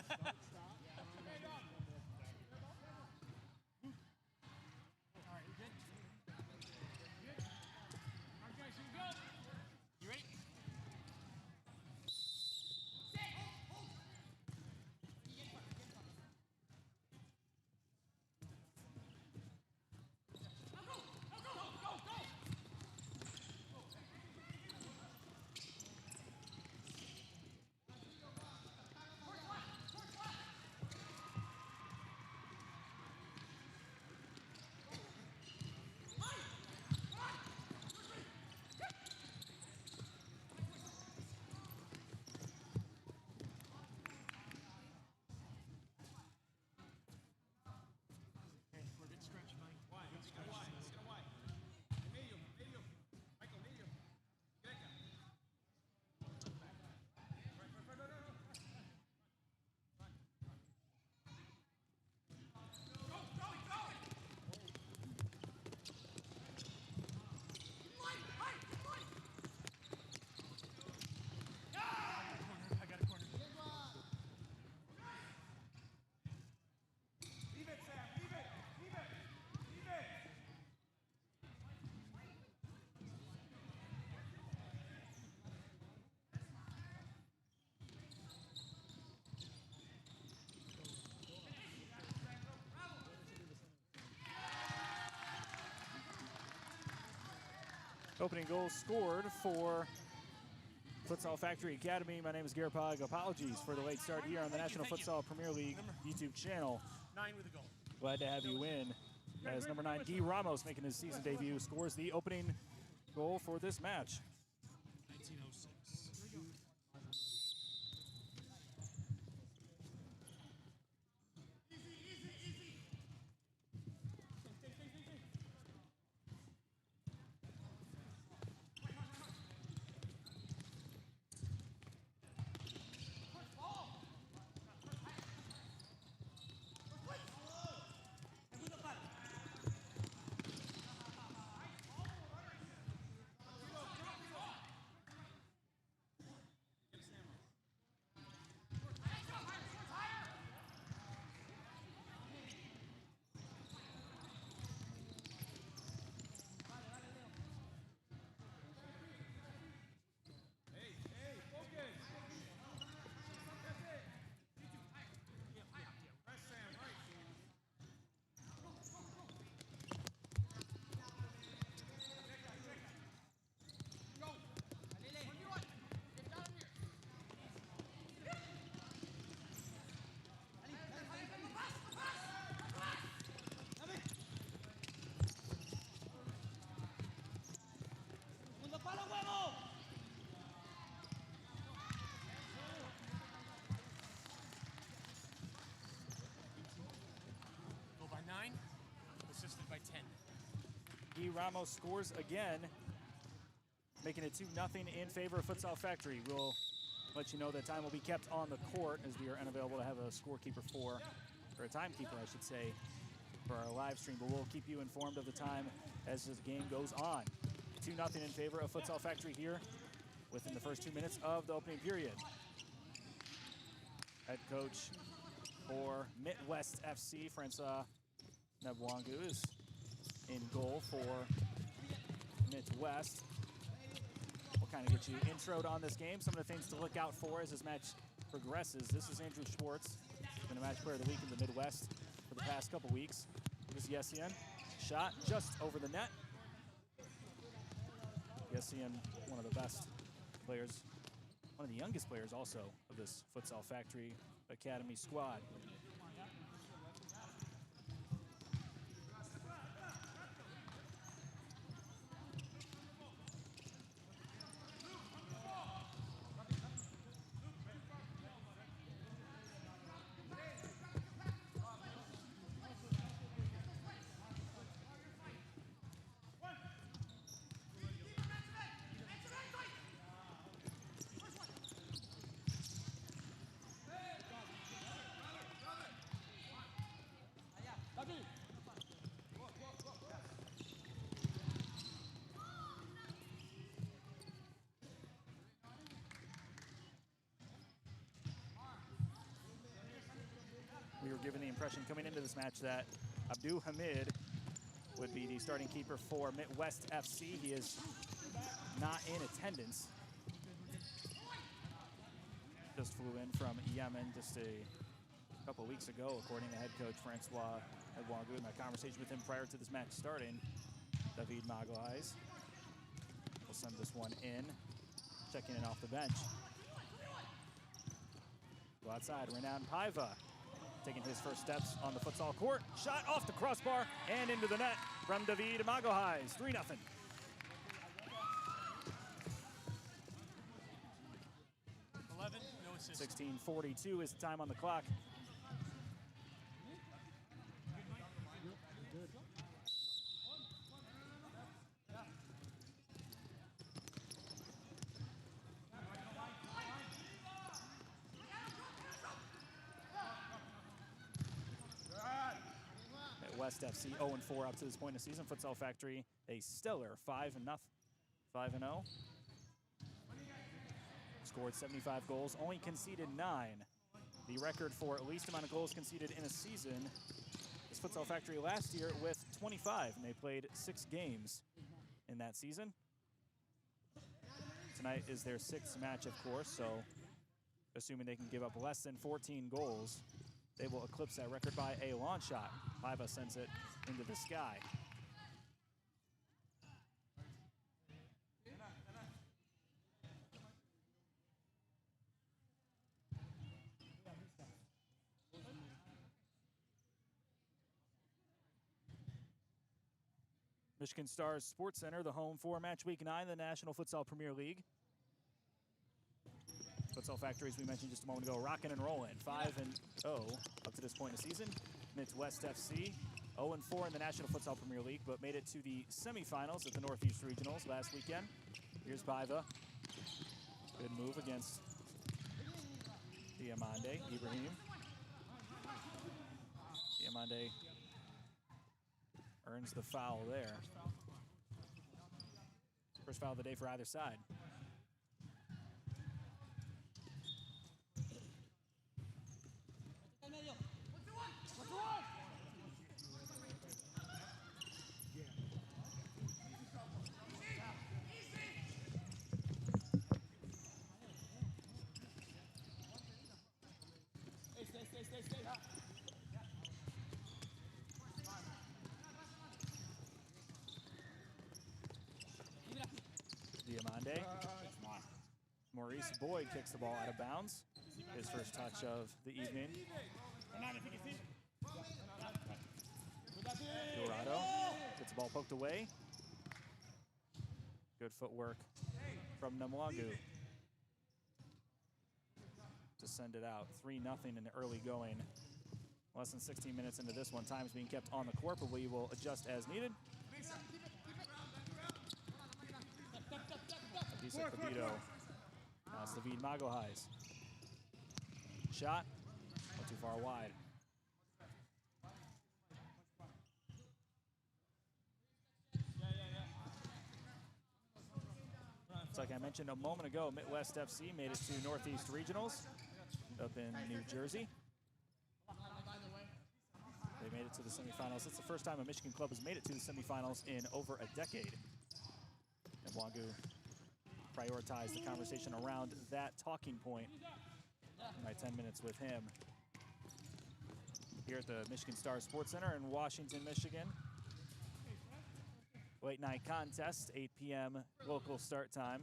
You ready? Opening goal scored for Futsal Factory Academy. My name is Garrett Pog. Apologies for the late start here on the National Futsal Premier League YouTube channel. 9 with a goal. Glad to have you in as number 9, Guy Ramos, making his season debut, scores the opening goal for this match. 1906. Go by 9, assisted by 10. Guy Ramos scores again, making it 2-0 in favor of Futsal Factory. We'll let you know that time will be kept on the court as we are unavailable to have a scorekeeper or a timekeeper, I should say, for our live stream, but we'll keep you informed of the time as the game goes on. 2-0 in favor of Futsal Factory here within the first 2 minutes of the opening period. Head coach for MitWest FC, Francois Nabwangu, is in goal for MitWest. We'll kind of get you introed on this game, some of the things to look out for as this match progresses. This is Andrew Schwartz, been a match player of the week in the Midwest for the past couple weeks. This is Yessian, shot just over the net. Yessian, one of the best players, one of the youngest players also of this Futsal Factory Academy squad. impression coming into this match that Abdul Hamid would be the starting keeper for MitWest FC. He is not in attendance. Just flew in from Yemen just a couple weeks ago, according to head coach Francois Edouangou. In my conversation with him prior to this match starting, David Magalhaes will send this one in, checking in off the bench. Go outside, Renan Paiva taking his first steps on the futsal court. Shot off the crossbar and into the net from David Magalhaes, 3-0. 11, no assist. 16:42 is the time on the clock. West FC 0-4 up to this point in the season. Futsal Factory, a stellar 5-0. Scored 75 goals, only conceded 9. The record for least amount of goals conceded in a season is Futsal Factory last year with 25, and they played 6 games in that season. Tonight is their 6th match, of course, so assuming they can give up less than 14 goals, they will eclipse that record by a long shot. Paiva sends it into the sky. Michigan Stars Sports Center, the home for Match Week 9, the National Futsal Premier League. Futsal Factory, as we mentioned just a moment ago, rocking and rolling. 5-0 up to this point in the season. MitWest FC, 0-4 in the National Futsal Premier League, but made it to the semifinals at the Northeast Regionals last weekend. Here's Paiva. Good move against Diamande, Ibrahim. Diamande earns the foul there. First foul of the day for either side. Diamande. Maurice Boyd kicks the ball out of bounds. His first touch of the evening. Dorado gets the ball poked away. Good footwork from Namwangu to send it out. 3-0 in the early going. Less than 16 minutes into this one. Time's being kept on the court, but we will adjust as needed. Adisa Capito. Now it's David Magalhaes. Shot, not too far wide. It's like I mentioned a moment ago, MitWest FC made it to Northeast Regionals up in New Jersey. They made it to the semifinals. It's the first time a Michigan club has made it to the semifinals in over a decade. And Wangu prioritized the conversation around that talking point in my 10 minutes with him here at the Michigan Stars Sports Center in Washington, Michigan. Late night contest, 8 p.m. local start time.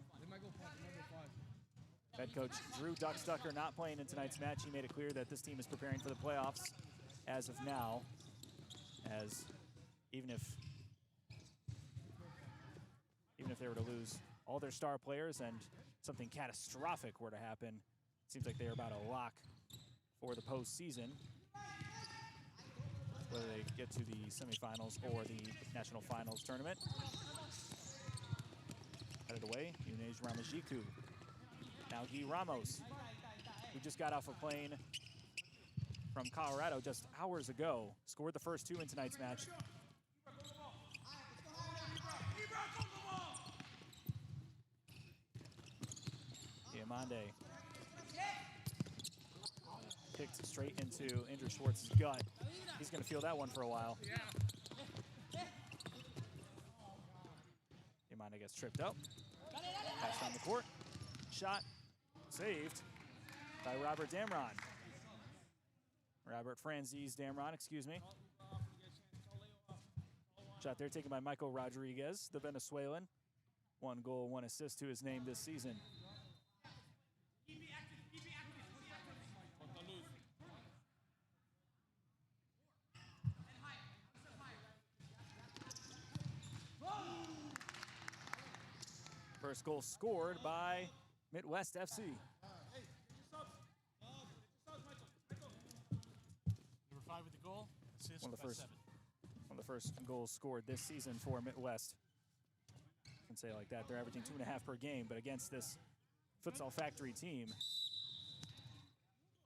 Head coach Drew Duckstucker not playing in tonight's match. He made it clear that this team is preparing for the playoffs as of now, as even if they were to lose all their star players and something catastrophic were to happen, it seems like they're about a lock for the postseason, whether they get to the semifinals or the national finals tournament. Headed away, Yunej Ramajiku. Now Guy Ramos, who just got off a plane from Colorado just hours ago, scored the first 2 in tonight's match. Diamande kicked straight into Andrew Schwartz's gut. He's going to feel that one for a while. Imana gets tripped up. Pass down the court. Shot saved by Robert Damron. Robert Franzese Damron, excuse me. Shot there taken by Michael Rodriguez, the Venezuelan. 1 goal, 1 assist to his name this season. First goal scored by MitWest FC. Number 5 with the goal. Assist One of the by first 7. One of the first goals scored this season for MitWest. I can say it like that. They're averaging 2.5 per game, but against this Futsal Factory team,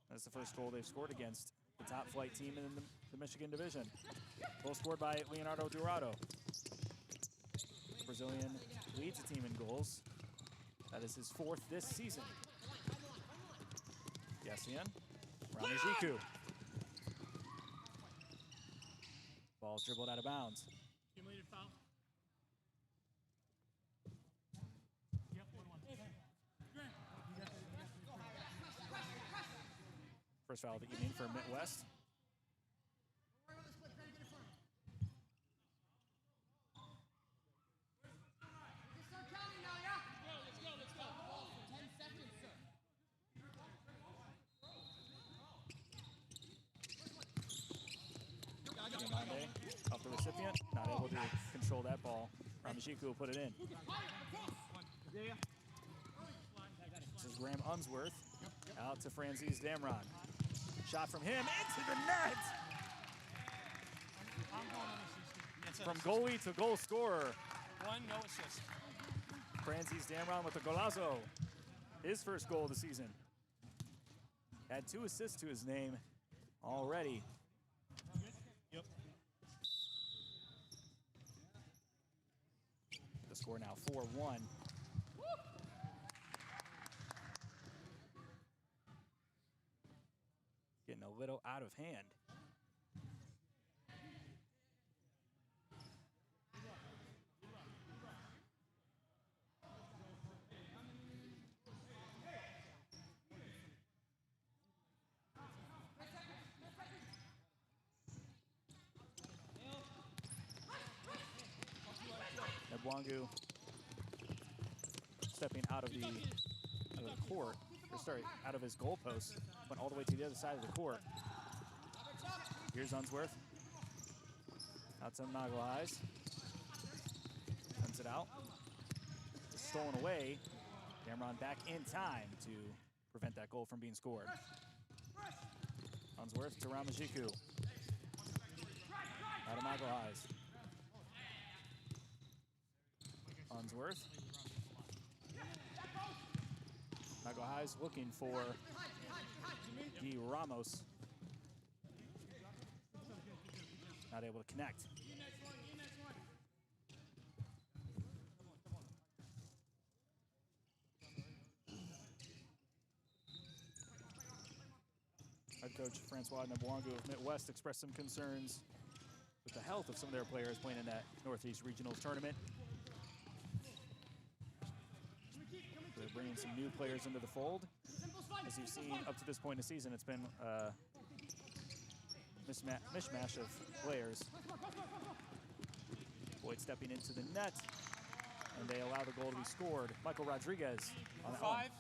that's the first goal they've scored against the top flight team in the Michigan division. Goal scored by Leonardo Dorado. Brazilian leads the team in goals. That is his 4th this season. Yessian, Ramajiku. Ball's dribbled out of bounds. Accumulated foul. Yep, 1-1. First foul of the evening for MitWest. Off the recipient, not able to control that ball. Ramajiku will put it in. This is Graham Unsworth out to Franzese Damron. Shot from him into the net! From goalie to goal scorer. 1, no assist. Franzese Damron with a golazo. His first goal of the season. Had 2 assists to his name already. Yep. The score now 4-1. Getting a little out of hand. Nebwangu stepping out of the court, or sorry, out of his goalpost, went all the way to the other side of the court. Here's Unsworth. Out to Magalhaes. Sends it out. It's stolen away. Damron back in time to prevent that goal from being scored. Unsworth to Ramajiku. Out of Magalhaes. Unsworth. Magalhaes looking for Guy Ramos. Not able to connect. Head coach Francois Nebwangu of MitWest expressed some concerns with the health of some of their players playing in that Northeast Regionals tournament. They're bringing some new players into the fold. As you've seen up to this point in the season, it's been a mishmash of players. Boyd stepping into the net, and they allow the goal to be scored. Michael Rodriguez on Number the 5,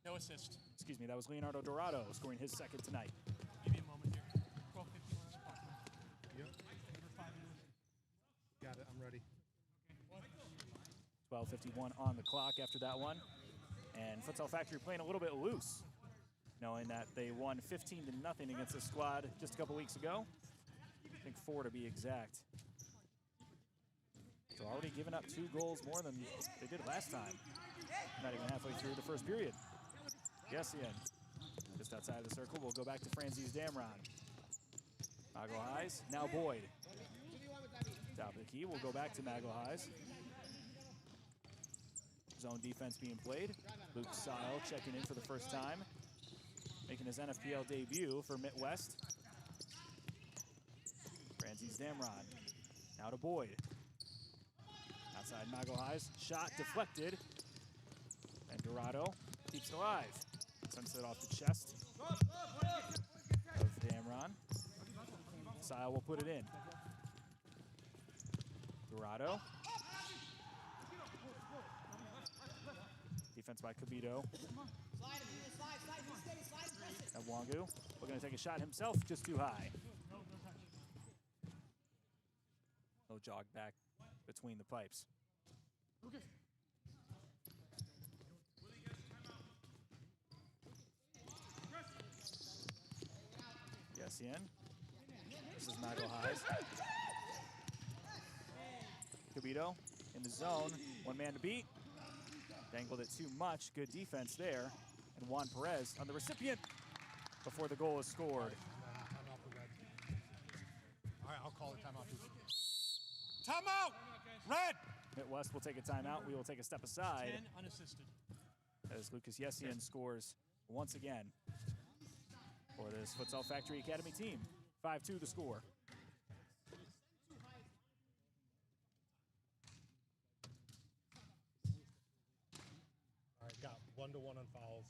no assist. Excuse me, that was Leonardo Dorado scoring his 2nd tonight. Give me a moment here. 12:51. Yep. Number 5, no assist. Got it. I'm ready. 12:51 on the clock after that one. And Futsal Factory playing a little bit loose, knowing that they won 15-0 against this squad just a couple weeks ago. I think 4 to be exact. So already giving up 2 goals more than they did last time. Not even halfway through the first period. Yessian, just outside of the circle. We'll go back to Franzese Damron. Magalhaes, now Boyd. Top of the key, we'll go back to Magalhaes. Zone defense being played. Luke Sile checking in for the first time. making his NFPL debut for MitWest. Francis Damron. Now to Boyd. Outside Mago Highs. Shot deflected. And Dorado keeps it alive. Sends it off the chest of Damron. Sile will put it in. Dorado. Defense by Cabito. Now Wangu looking to take a shot himself, just too high. No jog back between the pipes. Yes, in. This is Mago Highs. Cabito in the zone. One man to beat. Dangled it too much. Good defense there. And Juan Perez on the recipient before the goal is scored. Timeout for red. All right, I'll call it timeout. Timeout! Red! MitWest will take a timeout. We will take a step aside 10 unassisted. as Lucas Yessian scores once again for this Futsal Factory Academy team. 5-2 the score. All right, got 1-1 on fouls.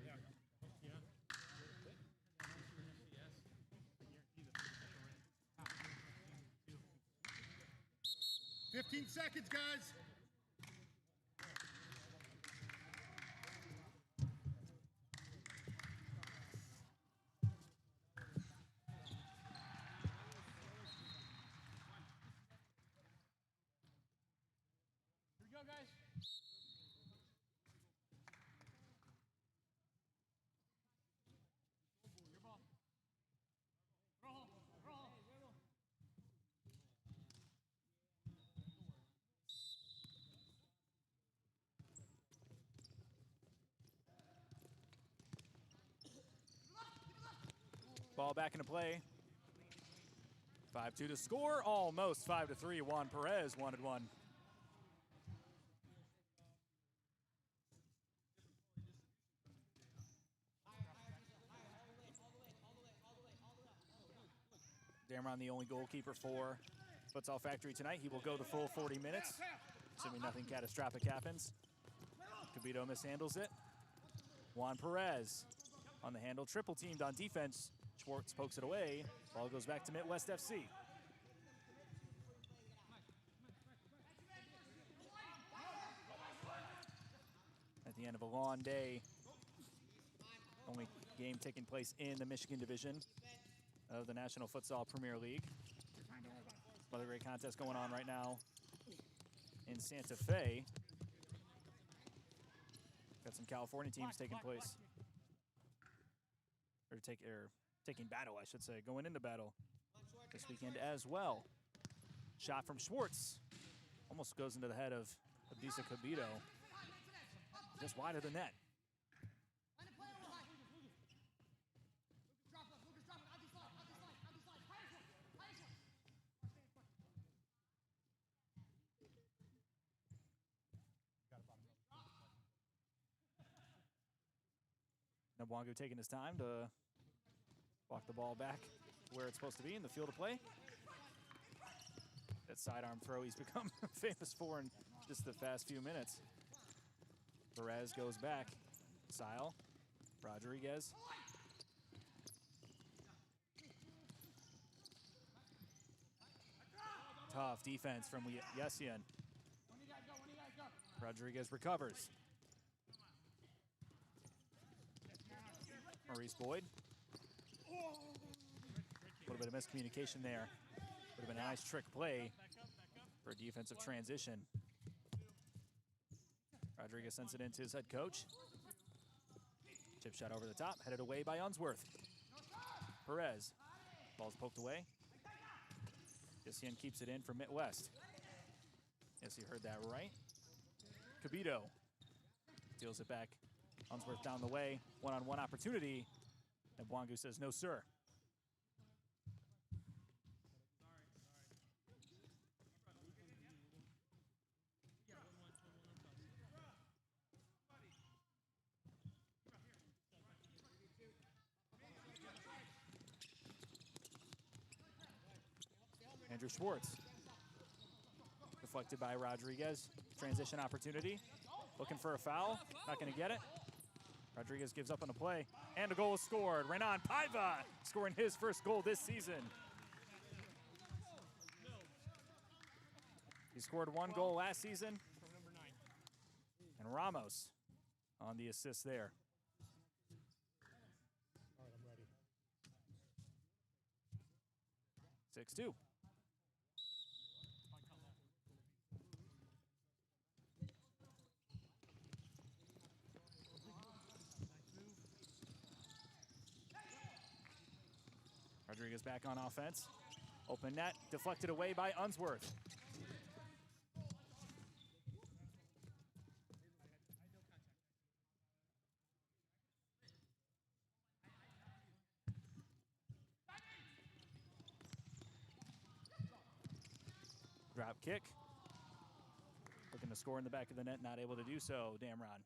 Yeah. 15 seconds, guys. Here we go, guys. Your ball. Roll. Ball back into play. 5-2 to score. Almost 5-3. Juan Perez wanted one. Damron, the only goalkeeper for Futsal Factory tonight. He will go the full 40 minutes, assuming nothing catastrophic happens. Cabito mishandles it. Juan Perez on the handle, triple teamed on defense. Schwartz pokes it away. Ball goes back to MitWest FC. At the end of a long day, only game taking place in the Michigan division of the National Futsal Premier League. Another great contest going on right now in Santa Fe. Got some California teams taking place. Or taking battle, I should say, going into battle this weekend as well. Shot from Schwartz. Almost goes into the head of Abdisa Cabito. Just wide of the net. Nabwangu taking his time to walk the ball back where it's supposed to be in the field of play. That sidearm throw he's become famous for in just the past few minutes. Perez goes back. Sile. Rodriguez. Tough defense from Yessian. Rodriguez recovers. Maurice Boyd. A little bit of miscommunication there. Would have been a nice trick play for a defensive transition. Rodriguez sends it into his head coach. Chip shot over the top, headed away by Unsworth. Perez. Ball's poked away. Yessian keeps it in for MitWest. Yes, you heard that right. Cabito deals it back Unsworth down the way, one-on-one opportunity. And Bwangu says, no, sir. Andrew Schwartz. Deflected by Rodriguez. Transition opportunity. Looking for a foul. Not going to get it. Rodriguez gives up on the play. And a goal is scored. Renan Paiva scoring his first goal this season. He scored 1 goal last season. And Ramos on the assist there. All right, I'm ready. 6-2. Rodriguez back on offense. Open net, deflected away by Unsworth. Drop kick. Looking to score in the back of the net, not able to do so, Damron.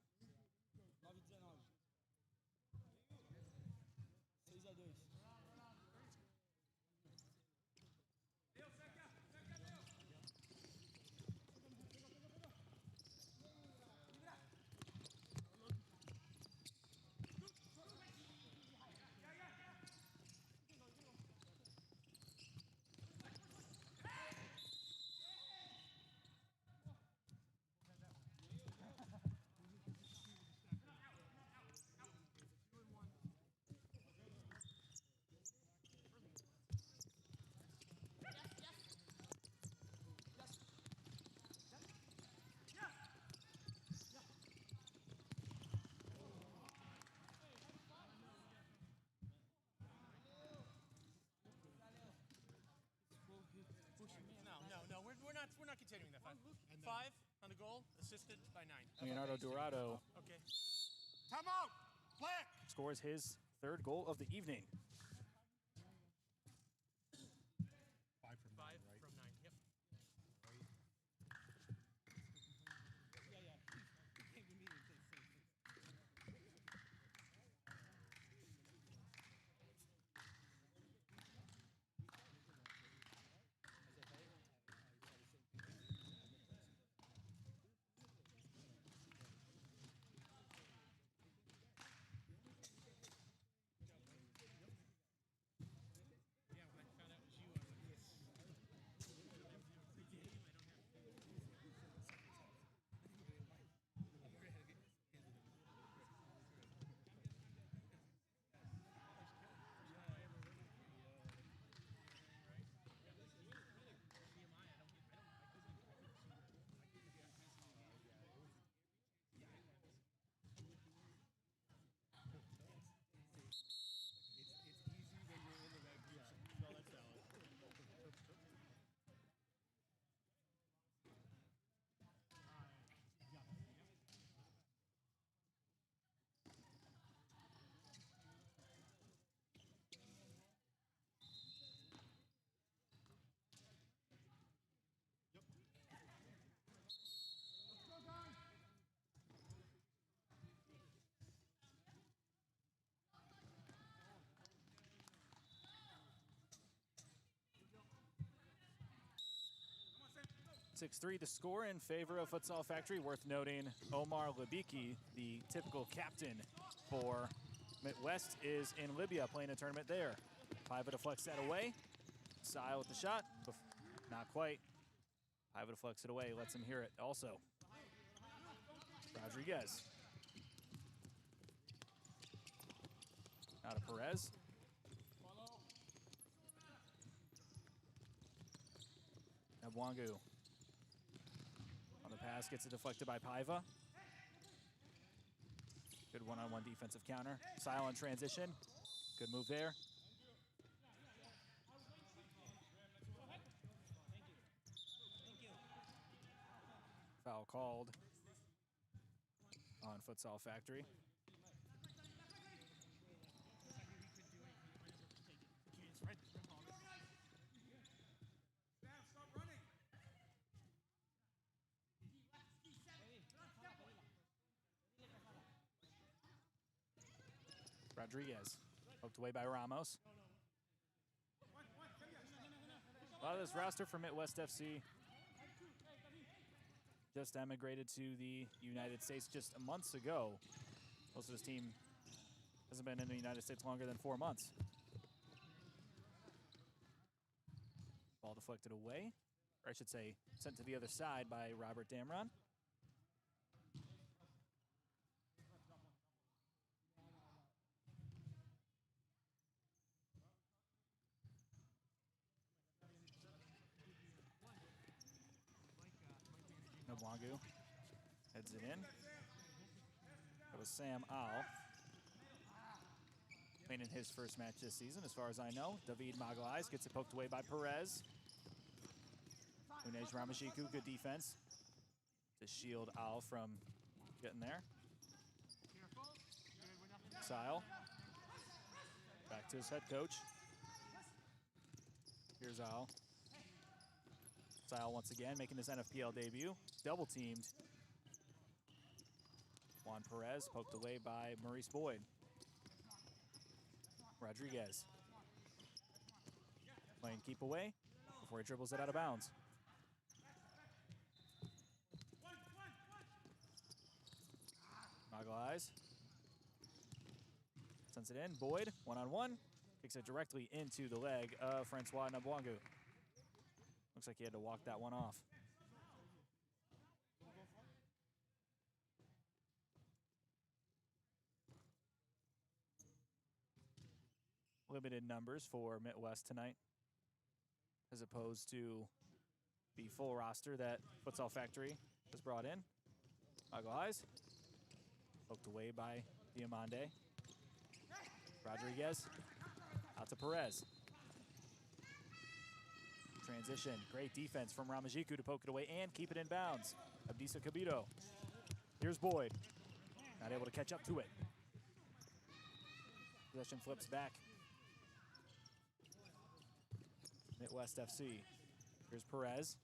No, we're not continuing that. 5 on the goal, assisted by 9. Leonardo Dorado Okay. Time out. Black. scores his 3rd goal of the evening. 5 from 9, 5 right? from 9. Yep. Yep. 6-3 the score in favor of Futsal Factory. Worth noting, Omar Libiki, the typical captain for MitWest, is in Libya playing a tournament there. Paiva deflects that away. Sile with the shot. Not quite. Paiva deflects it away, lets him hear it also. Rodriguez. Out of Perez. Now Bwangu. On the pass, gets it deflected by Paiva. Good one-on-one defensive counter. Silent transition. Good move there. Foul called on Futsal Factory. Rodriguez, poked away by Ramos. A lot of this roster for MitWest FC just emigrated to the United States just months ago. Most of this team hasn't been in the United States longer than 4 months. Ball deflected away, or I should say sent to the other side by Robert Damron. Nabwangu heads it in. That was Sam Al. Playing in his first match this season, as far as I know. David Magalhaes gets it poked away by Perez. Unej Ramashiku, good defense to shield Al from getting there. Sile. Back to his head coach. Here's Al. Sile once again making his NFPL debut. Double teamed. Juan Perez poked away by Maurice Boyd. Rodriguez playing keep away before he dribbles it out of bounds. Magalhaes sends it in. Boyd, one-on-one, kicks it directly into the leg of Francois Nabwangu. Looks like he had to walk that one off. Limited numbers for MitWest tonight, as opposed to the full roster that Futsal Factory has brought in. Magalhaes, poked away by Diamande. Rodriguez, out to Perez. Transition, great defense from Ramajiku to poke it away and keep it in bounds. Abdisa Cabito. Here's Boyd, not able to catch up to it. Possession flips back. MitWest FC. Here's Perez.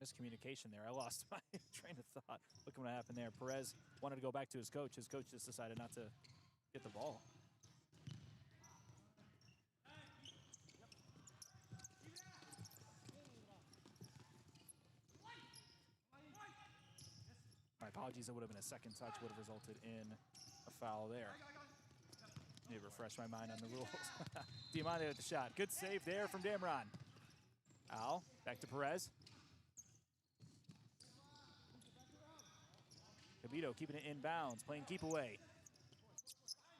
Miscommunication there. I lost my train of thought. Look at what happened there. Perez wanted to go back to his coach. His coach just decided not to get the ball. My apologies, that would have been a second touch, would have resulted in a foul there. Need to refresh my mind on the rules. Diamande with the shot. Good save there from Damron. Al, back to Perez. Cabito keeping it in bounds, playing keep away.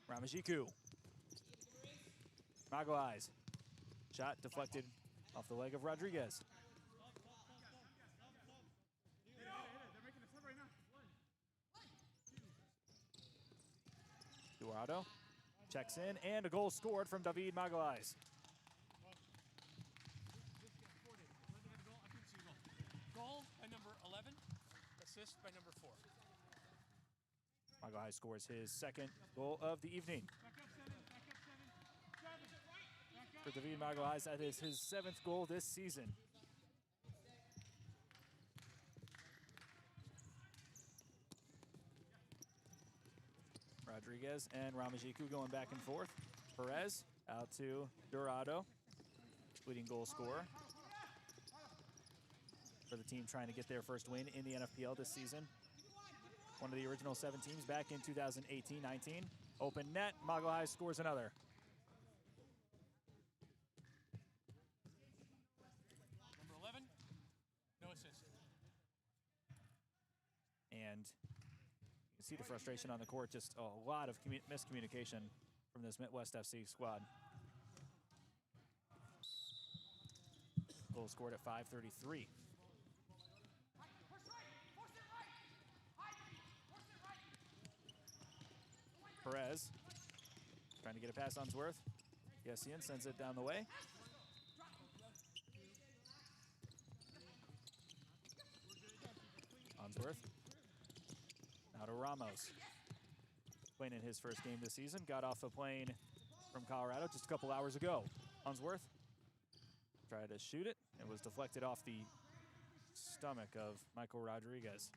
Ramajiku. Magalhaes. Shot deflected off the leg of Rodriguez. Dorado checks in, and a goal scored from David Magalhaes. Goal by number 11, assist by number 4. Magalhaes scores his second goal of the evening. For David Magalhaes, that is his 7th goal this season. Rodriguez and Ramajiku going back and forth. Perez out to Dorado, leading goal scorer for the team trying to get their first win in the NFPL this season. One of the original 7 teams back in 2018-19. Open net, Magalhaes scores another. Number 11, no assist. And you can see the frustration on the court, just a lot of miscommunication from this MitWest FC squad. Goal scored at 5:33. Perez trying to get a pass on Sworth. Yessian sends it down the way. Onsworth. Now to Ramos. Playing in his first game this season. Got off a plane from Colorado just a couple hours ago. Unsworth tried to shoot it. It was deflected off the stomach of Michael Rodriguez.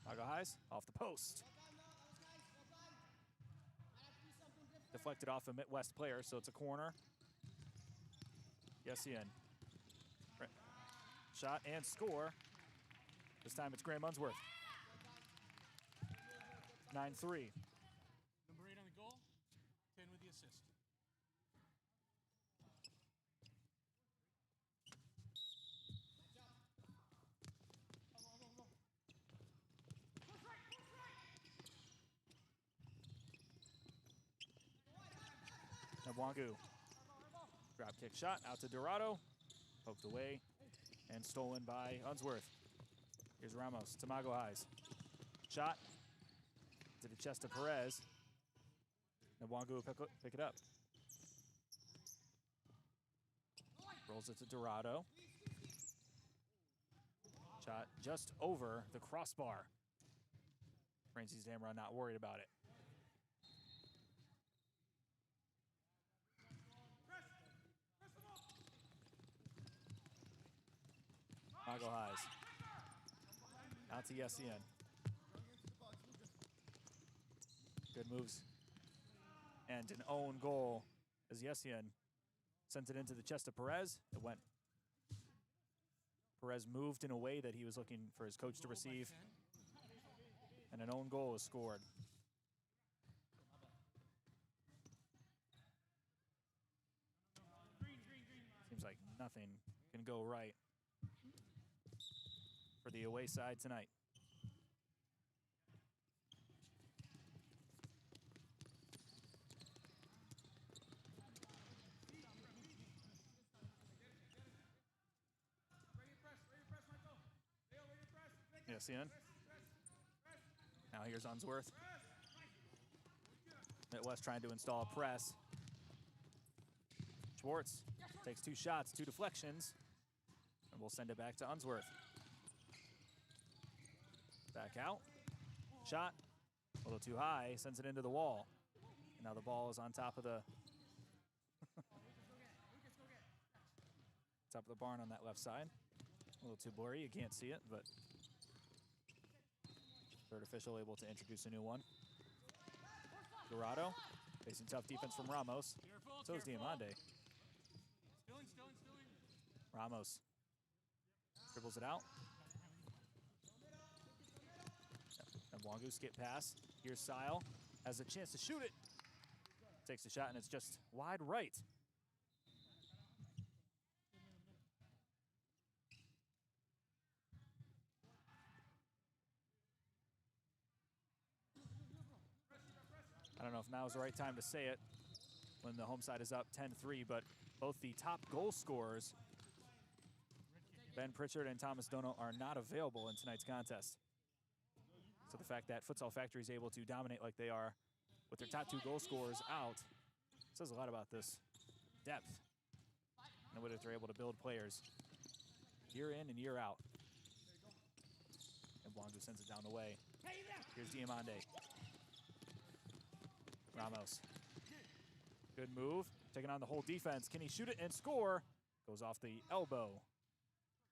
Mago Highs off the post. Deflected off a MitWest player, so it's a corner. Yes, Ian. Shot and score. This time it's Graham Unsworth. 9-3. Number 8 on the goal, 10 with the assist. Nabwangu. Drop kick shot out to Dorado. Poked away and stolen by Unsworth. Here's Ramos to Mago Highs. Shot to the chest of Perez. Nabwangu will pick it up. Rolls it to Dorado. Shot just over the crossbar. Francis Damron not worried about it. Mago Highs. Out to Yessian. Good moves. And an own goal as Yessian sent it into the chest of Perez. It went. Perez moved in a way that he was looking for his coach to receive. And an own goal is scored. Seems like nothing can go right for the away side tonight. Yes, Ian. Now here's Unsworth. MitWest trying to install a press. Schwartz takes 2 shots, 2 deflections, and we'll send it back to Unsworth. Back out. Shot. A little too high. Sends it into the wall. And now the ball is on top of the top of the barn on that left side. A little too blurry. You can't see it, but third official able to introduce a new one. Dorado facing tough defense from Ramos. So is Diamande. Ramos dribbles it out. Nabwangu skip pass. Here's Sile. Has a chance to shoot it. Takes a shot and it's just wide right. I don't know if now is the right time to say it when the home side is up 10-3, but both the top goal scorers, Ben Pritchard and Thomas Dono, are not available in tonight's contest. So the fact that Futsal Factory is able to dominate like they are with their top 2 goal scorers out says a lot about this depth and whether they're able to build players year in and year out. And Blanco sends it down the way. Here's Diamande. Ramos. Good move. Taking on the whole defense. Can he shoot it and score? Goes off the elbow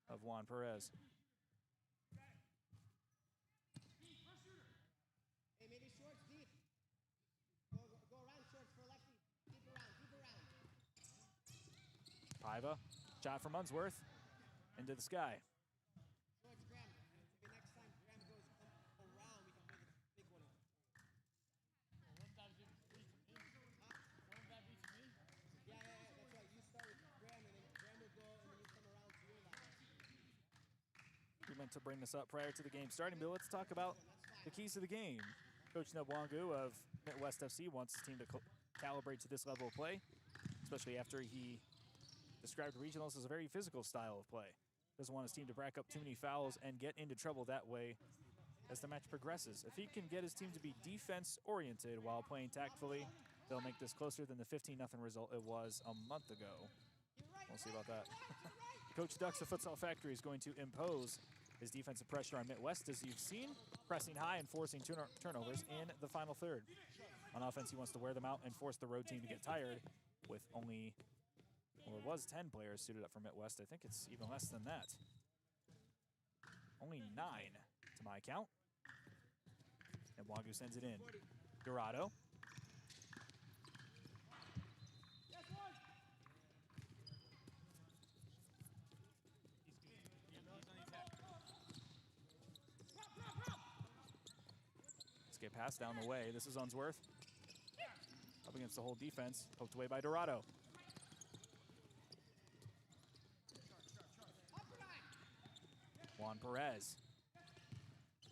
of Juan Perez. Paiva, shot from Unsworth, into the sky. We meant to bring this up prior to the game starting, but let's talk about the keys to the game. Coach Nabwangu of MitWest FC wants his team to calibrate to this level of play, especially after he described regionals as a very physical style of play. Doesn't want his team to rack up too many fouls and get into trouble that way as the match progresses. If he can get his team to be defense-oriented while playing tactfully, they'll make this closer than the 15-0 result it was a month ago. We'll see about that. Coach Ducks of Futsal Factory is going to impose his defensive pressure on MitWest, as you've seen, pressing high and forcing turnovers in the final third. On offense, he wants to wear them out and force the road team to get tired with only, well, it was 10 players suited up for MitWest. I think it's even less than that. Only 9 to my count. And Wangu sends it in. Dorado. Get pass down the way. This is Unsworth. Up against the whole defense. Poked away by Dorado. Juan Perez.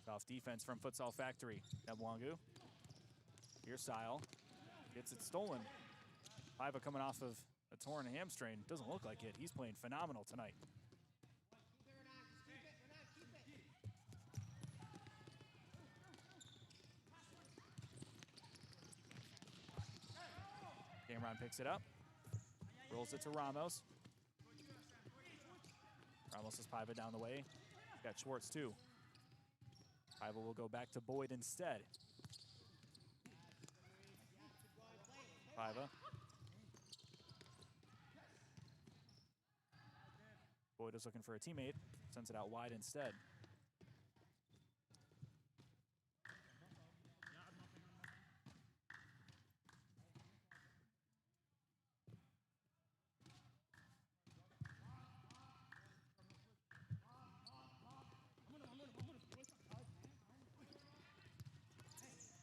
Off defense from Futsal Factory. Nebwangu. Here's Sile. Gets it stolen. Paiva coming off of a torn hamstring. Doesn't look like it. He's playing phenomenal tonight. Cameron picks it up, rolls it to Ramos. Ramos has Paiva down the way. Got Schwartz too. Paiva will go back to Boyd instead. Paiva. Boyd is looking for a teammate, sends it out wide instead.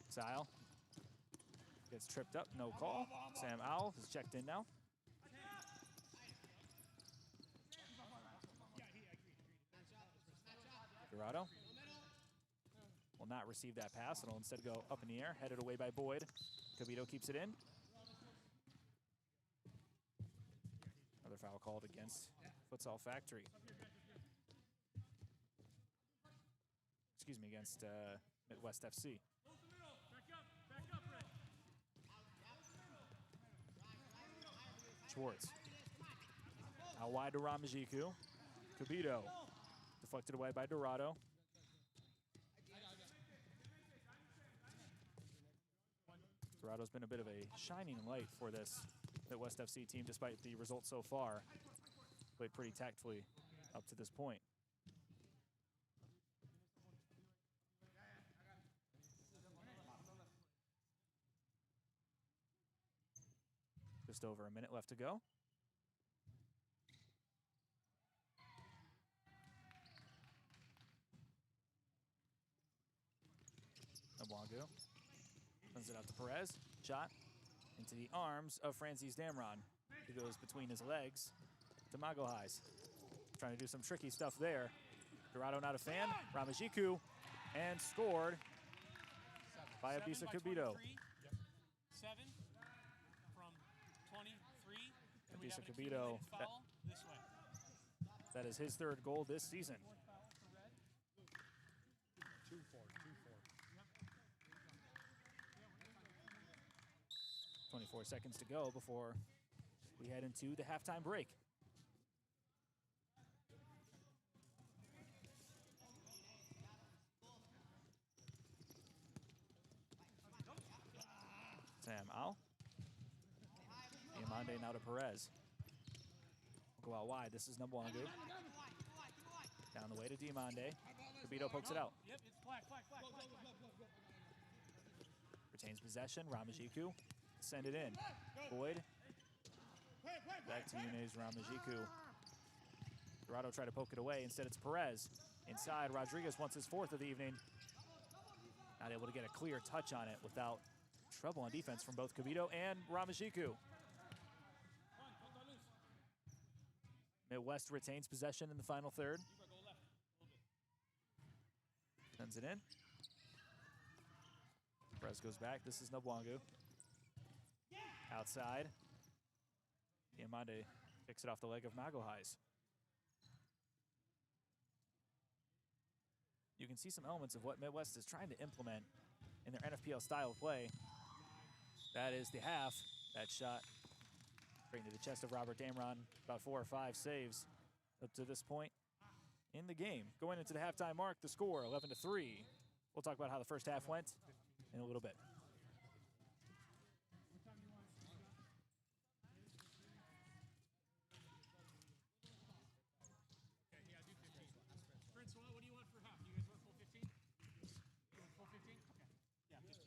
Sile gets tripped up, no call. Sam Owl is checked in now. Dorado will not receive that pass. It'll instead go up in the air, headed away by Boyd. Cavito keeps it in. Another foul called against Futsal Factory. Excuse me, against MitWest FC. Schwartz. Out wide to Ramajiku. Cavito. Deflected away by Dorado. Dorado's been a bit of a shining light for this MitWest FC team despite the results so far. Played pretty tactfully up to this point. Just over a minute left to go. Nebwangu sends it out to Perez. Shot into the arms of Francis Damron, who goes between his legs to Mago Highs. Trying to do some tricky stuff there. Dorado not a fan. Ramajiku, and scored by Abisa Cubito. 7 from 23. Abisa Cubito, that is his third goal this season. 2-4. 24 seconds to go before we head into the halftime break. Sam Al. Diamande now to Perez. We'll go out wide. This is Nebwangu. Down the way to Diamande. Cubito pokes it out. Yep, it's flag. Retains possession. Ramajiku. Send it in. Boyd. Back to Yunez Ramajiku. Dorado tried to poke it away. Instead, it's Perez. Inside, Rodriguez wants his fourth of the evening. Not able to get a clear touch on it without trouble on defense from both Cavito and Ramajiku. MitWest retains possession in the final third. Sends it in. Perez goes back. This is Nebwangu. Outside. Diamande picks it off the leg of Mago Highs. You can see some elements of what MitWest is trying to implement in their NFPL style of play. That is the half. That shot straight into the chest of Robert Damron. About 4 or 5 saves up to this point in the game. Going into the halftime mark, the score 11-3. We'll talk about how the first half went in a little bit. Francois, what do you want for half? You guys want full 15? You want full 15? Okay. Yeah, 15.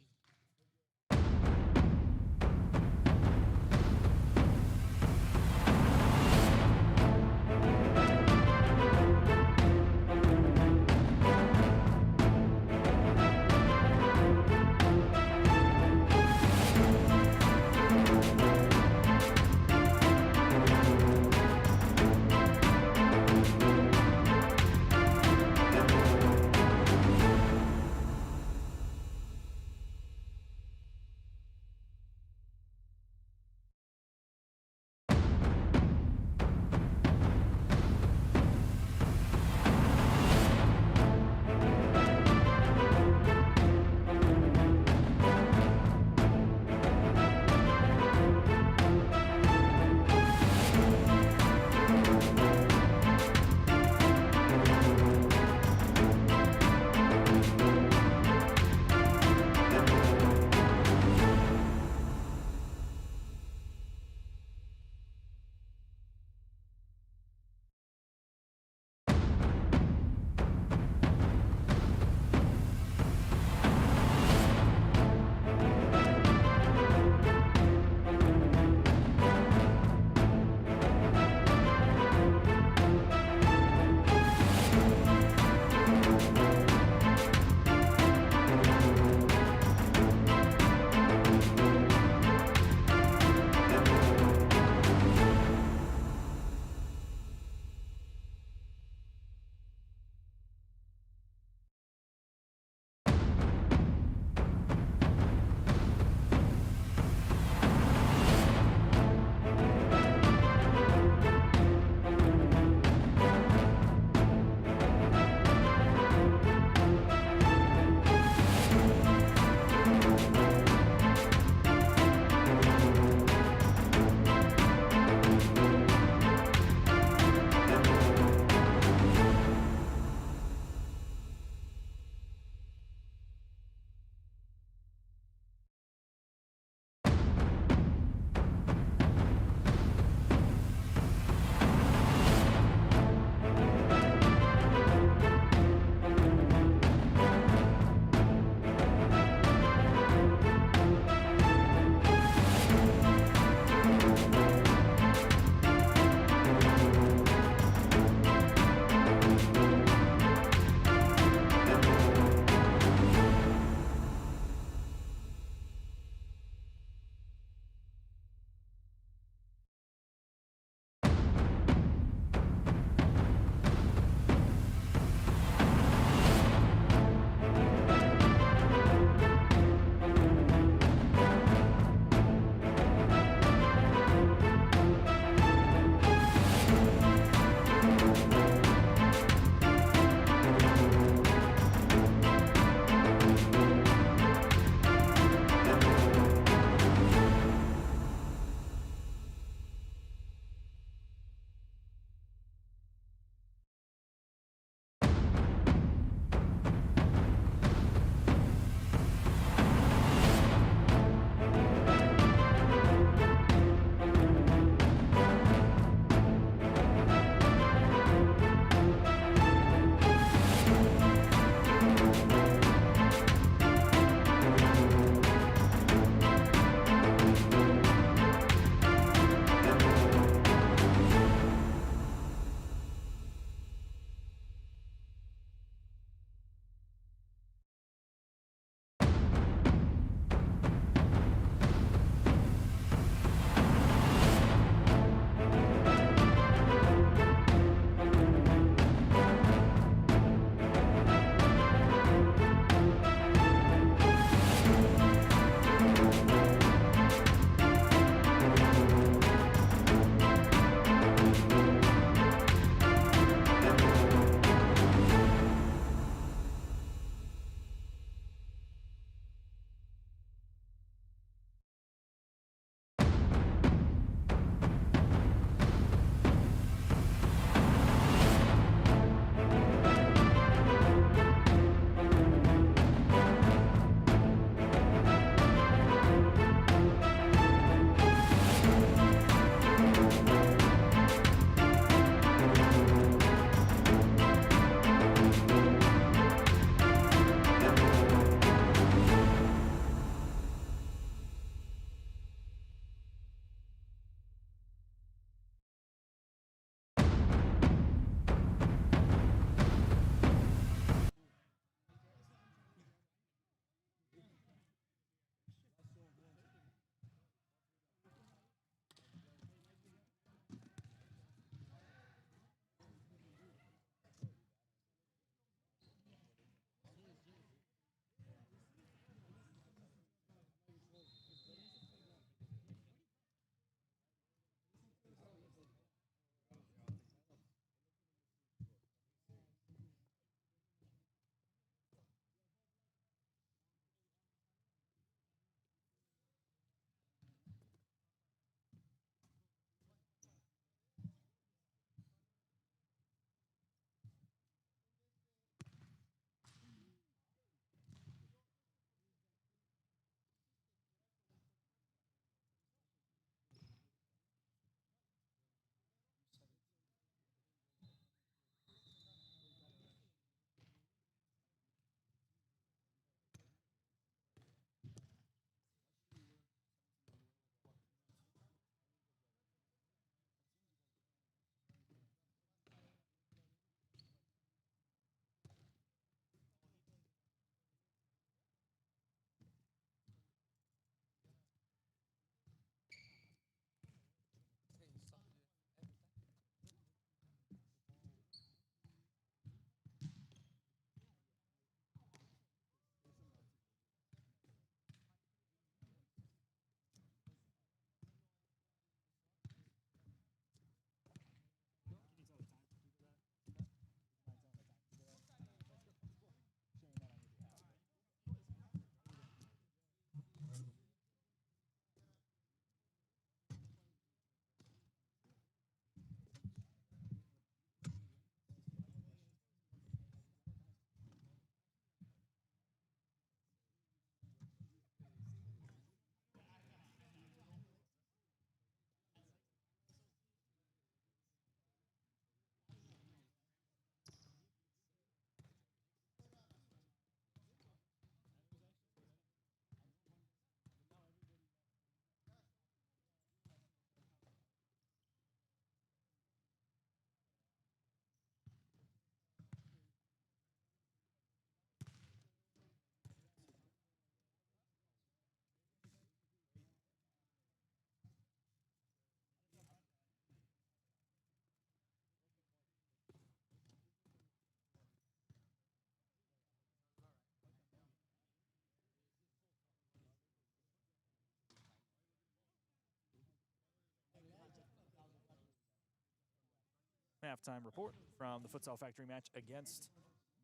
halftime report from the Futsal Factory match against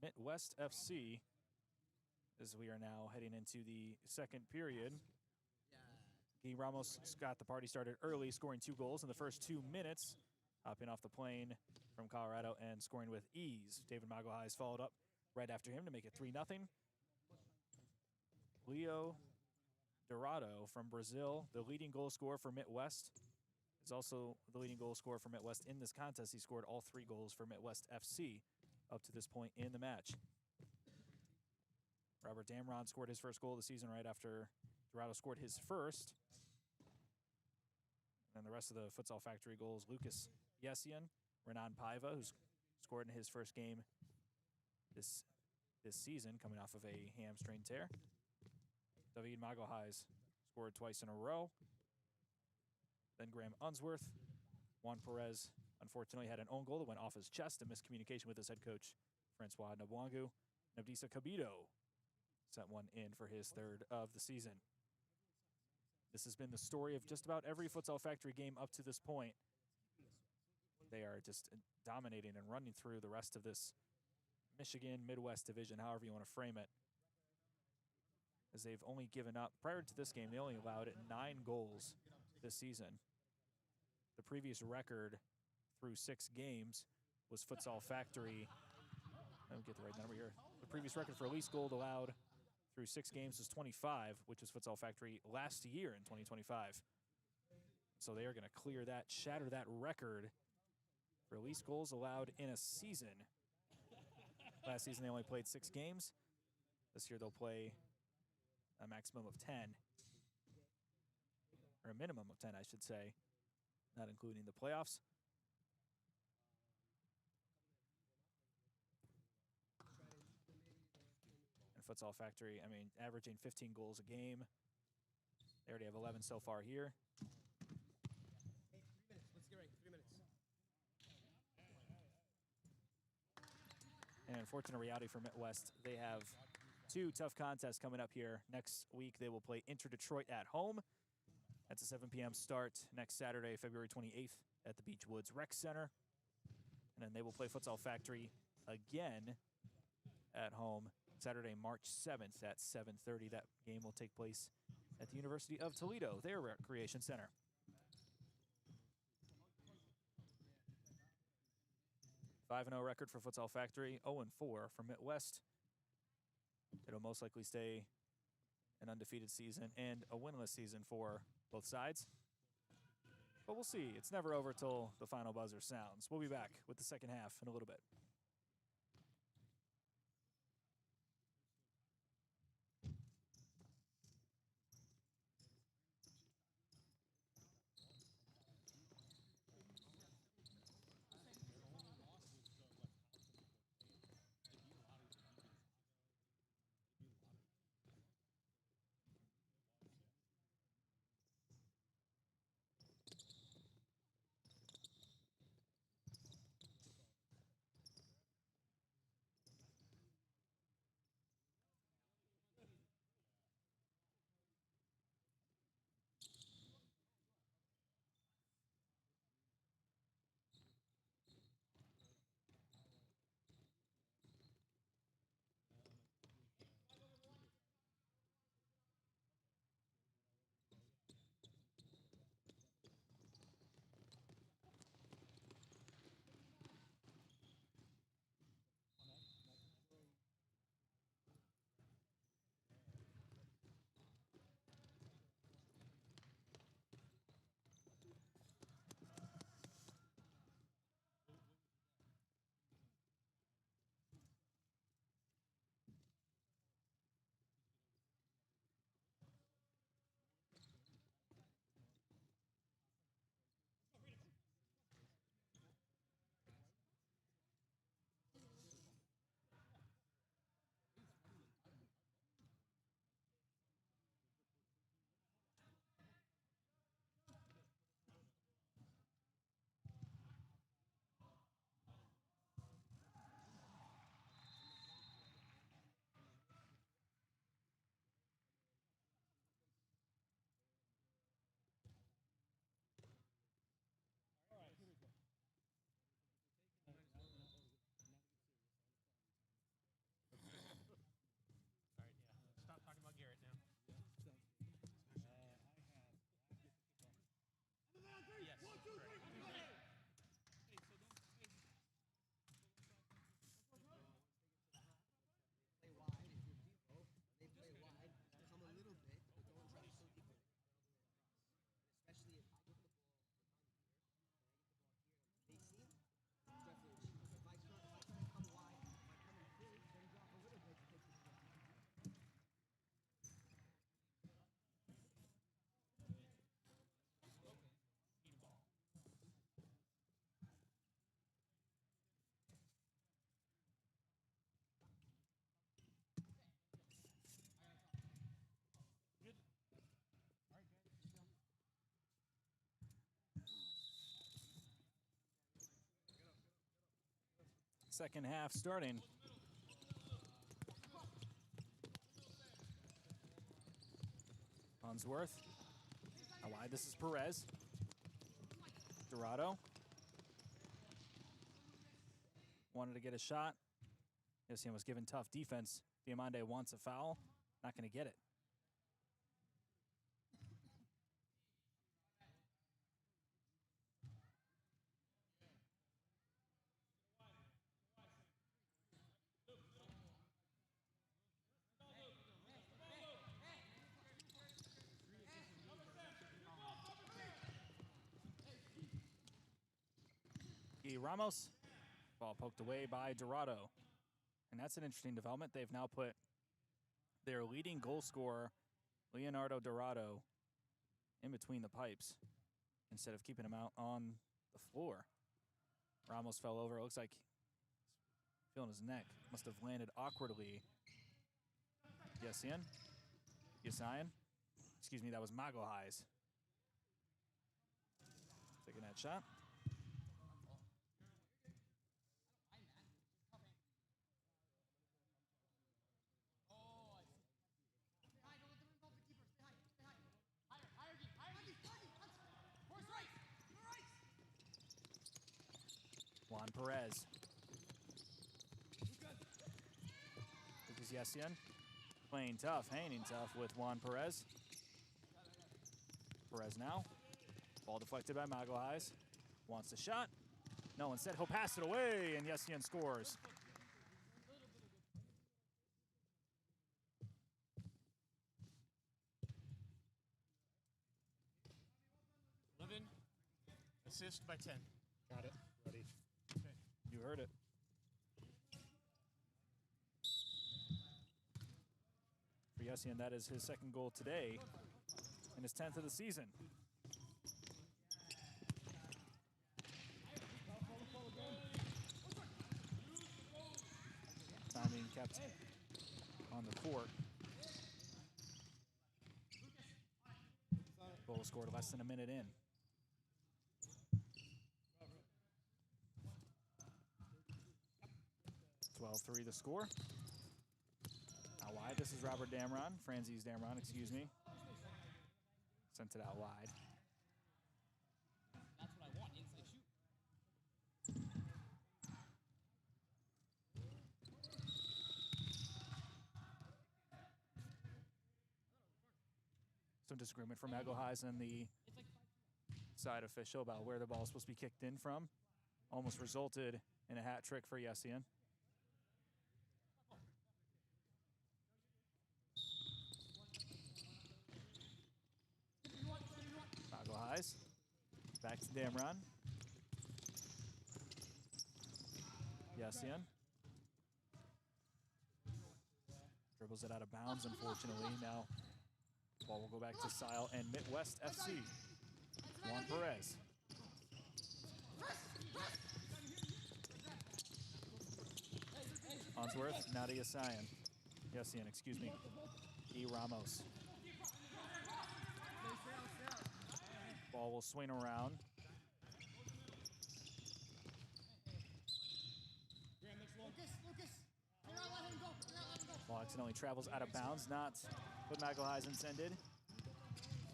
MitWest FC, as we are now heading into the second period. Guy Ramos got the party started early, scoring 2 goals in the first 2 minutes, hopping off the plane from Colorado and scoring with ease. David Magalhaes followed up right after him to make it 3-0. Leo Dorado from Brazil, the leading goal scorer for MitWest, is also the leading goal scorer for MitWest in this contest. He scored all 3 goals for MitWest FC up to this point in the match. Robert Damron scored his first goal of the season right after Dorado scored his first. And the rest of the Futsal Factory goals, Lucas Yessian, Renan Paiva, who's scored in his first game this season, coming off of a hamstring tear. David Magalhaes scored twice in a row. Then Graham Unsworth. Juan Perez, unfortunately, had an own goal that went off his chest, and miscommunication with his head coach, Francois Nabwangu. Nabdisa Cabito sent one in for his 3rd of the season. This has been the story of just about every Futsal Factory game up to this point. They are just dominating and running through the rest of this Michigan Midwest division, however you want to frame it, as they've only given up, prior to this game, they only allowed 9 goals this season. The previous record through 6 games was Futsal Factory. Let me get the right number here. The previous record for least goal allowed through 6 games was 25, which was Futsal Factory last year in 2025. So they are going to clear that, shatter that record for least goals allowed in a season. Last season they only played 6 games. This year they'll play a maximum of 10, or a minimum of 10, I should say, not including the playoffs. And Futsal Factory, I mean, averaging 15 goals a game. They already have 11 so far here. Hey, 3 minutes. Let's get right. 3 minutes. And unfortunate reality for MitWest, they have 2 tough contests coming up here. Next week, they will play Inter Detroit at home. That's a 7 p.m. start next Saturday, February 28th at the Beachwoods Rec Center. And then they will play Futsal Factory again at home Saturday, March 7th at 7:30. That game will take place at the University of Toledo, their recreation center. A 5-0 record for Futsal Factory, 0-4 for MitWest. It'll most likely stay an undefeated season and a winless season for both sides. But we'll see. It's never over till the final buzzer sounds. We'll be back with the second half in a little bit. Second half starting. Unsworth. Now wide, this is Perez. Dorado. Wanted to get a shot. Yessian was given tough defense. Diamande wants a foul. Not going to get it. Ramos, ball poked away by Dorado. And that's an interesting development. They've now put their leading goal scorer, Leonardo Dorado, in between the pipes instead of keeping him out on the floor. Ramos fell over. It looks like he's feeling his neck. Must have landed awkwardly. Yessian. Excuse me, that was Magalhaes. Taking that shot. Juan Perez. Lucas Yessian playing tough, hanging tough with Juan Perez. Perez now. Ball deflected by Magalhaes. Wants the shot. No, instead he'll pass it away, and Yessian scores. Assist by 10. Got it. Ready. You heard it. For Yessian, that is his second goal today and his 10th of the season. Time being kept on the court. Goal scored less than a minute in. 12-3 the score. Out wide, this is Robert Damron, Franzese Damron, excuse me. Sent it out wide. That's what I want, inside shoot. Some disagreement from Magalhaes and the side official about where the ball is supposed to be kicked in from. Almost resulted in a hat trick for Yessian. Magalhaes. Back to Damron. Yessian. Dribbles it out of bounds, unfortunately. Now, ball will go back to Sile and MitWest FC. Juan Perez. Unsworth, now to Yessian, excuse me. Ramos. Ball will swing around. Ball accidentally travels out of bounds, not what Magalhaes intended.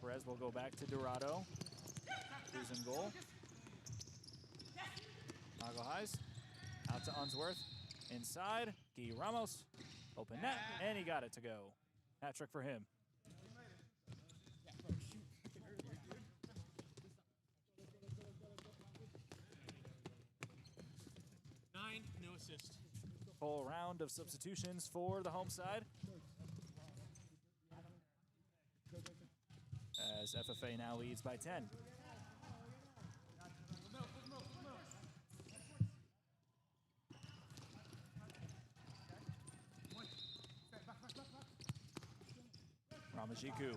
Perez will go back to Dorado, who's in goal. Magalhaes out to Unsworth, inside. Guy Ramos, open net, and he got it to go. Hat trick for him. No assist. Full round of substitutions for the home side. As FFA now leads by 10. Ramajiku.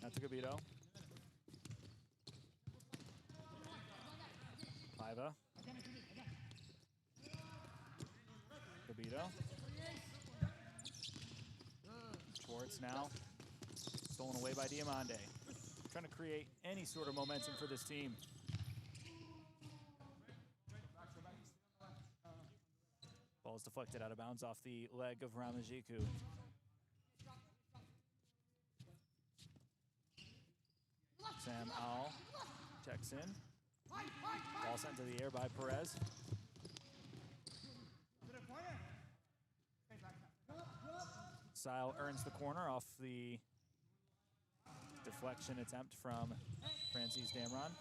Now to Gabito. Paiva. Gabito. Schwartz now. Stolen away by Diamande. Trying to create any sort of momentum for this team. is deflected out of bounds off the leg of Ramajiku. Sam Owl checks in. Ball sent to the air by Perez. Sile earns the corner off the deflection attempt from Francis Damron.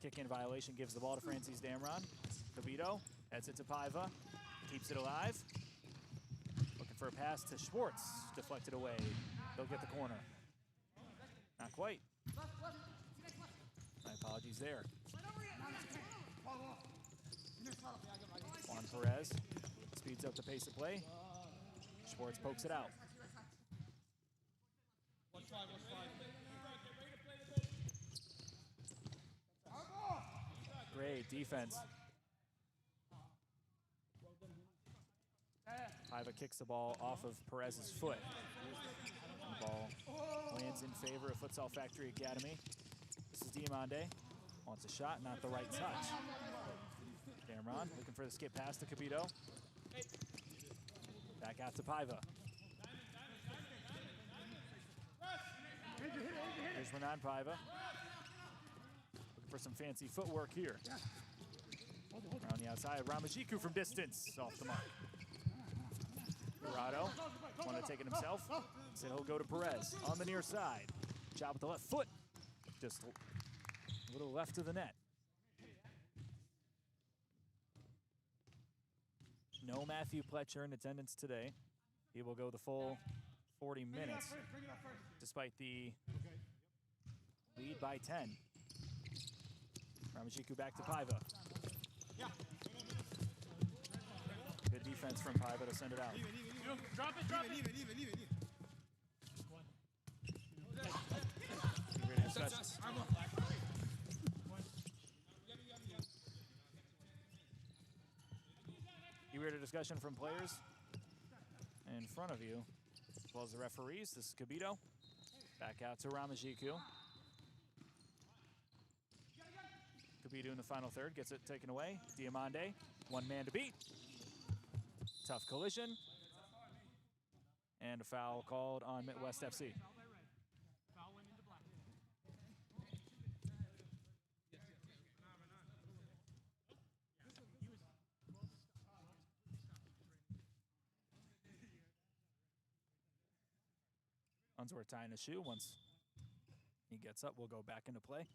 Kick-in violation gives the ball to Francis Damron. Cabito heads it to Paiva, keeps it alive. Looking for a pass to Schwartz, deflected away. They'll get the corner. Not quite. My apologies there. Juan Perez speeds up the pace of play. Schwartz pokes it out. Great defense. Paiva kicks the ball off of Perez's foot. And the ball lands in favor of Futsal Factory Academy. This is Diamande. Wants a shot, not the right touch. Damron looking for the skip pass to Cabito. Back out to Paiva. Here's Renan Paiva. Looking for some fancy footwork here. Around the outside, Ramajiku from distance, off the mark. Dorado wanted to take it himself. Said he'll go to Perez on the near side. Job with the left foot. Just a little left to the net. No Matthew Pletcher in attendance today. He will go the full 40 minutes, despite the lead by 10. Ramajiku back to Paiva. Good defense from Paiva to send it out. Drop it, drop it. Great discussion. You heard a discussion from players in front of you, as well as the referees. This is Cabito. Back out to Ramajiku. Cabito in the final third gets it taken away. Diamande, one man to beat. Tough collision. And a foul called on MitWest FC. Foul went into black. Unsworth tying his shoe. Once he gets up, we'll go back into play.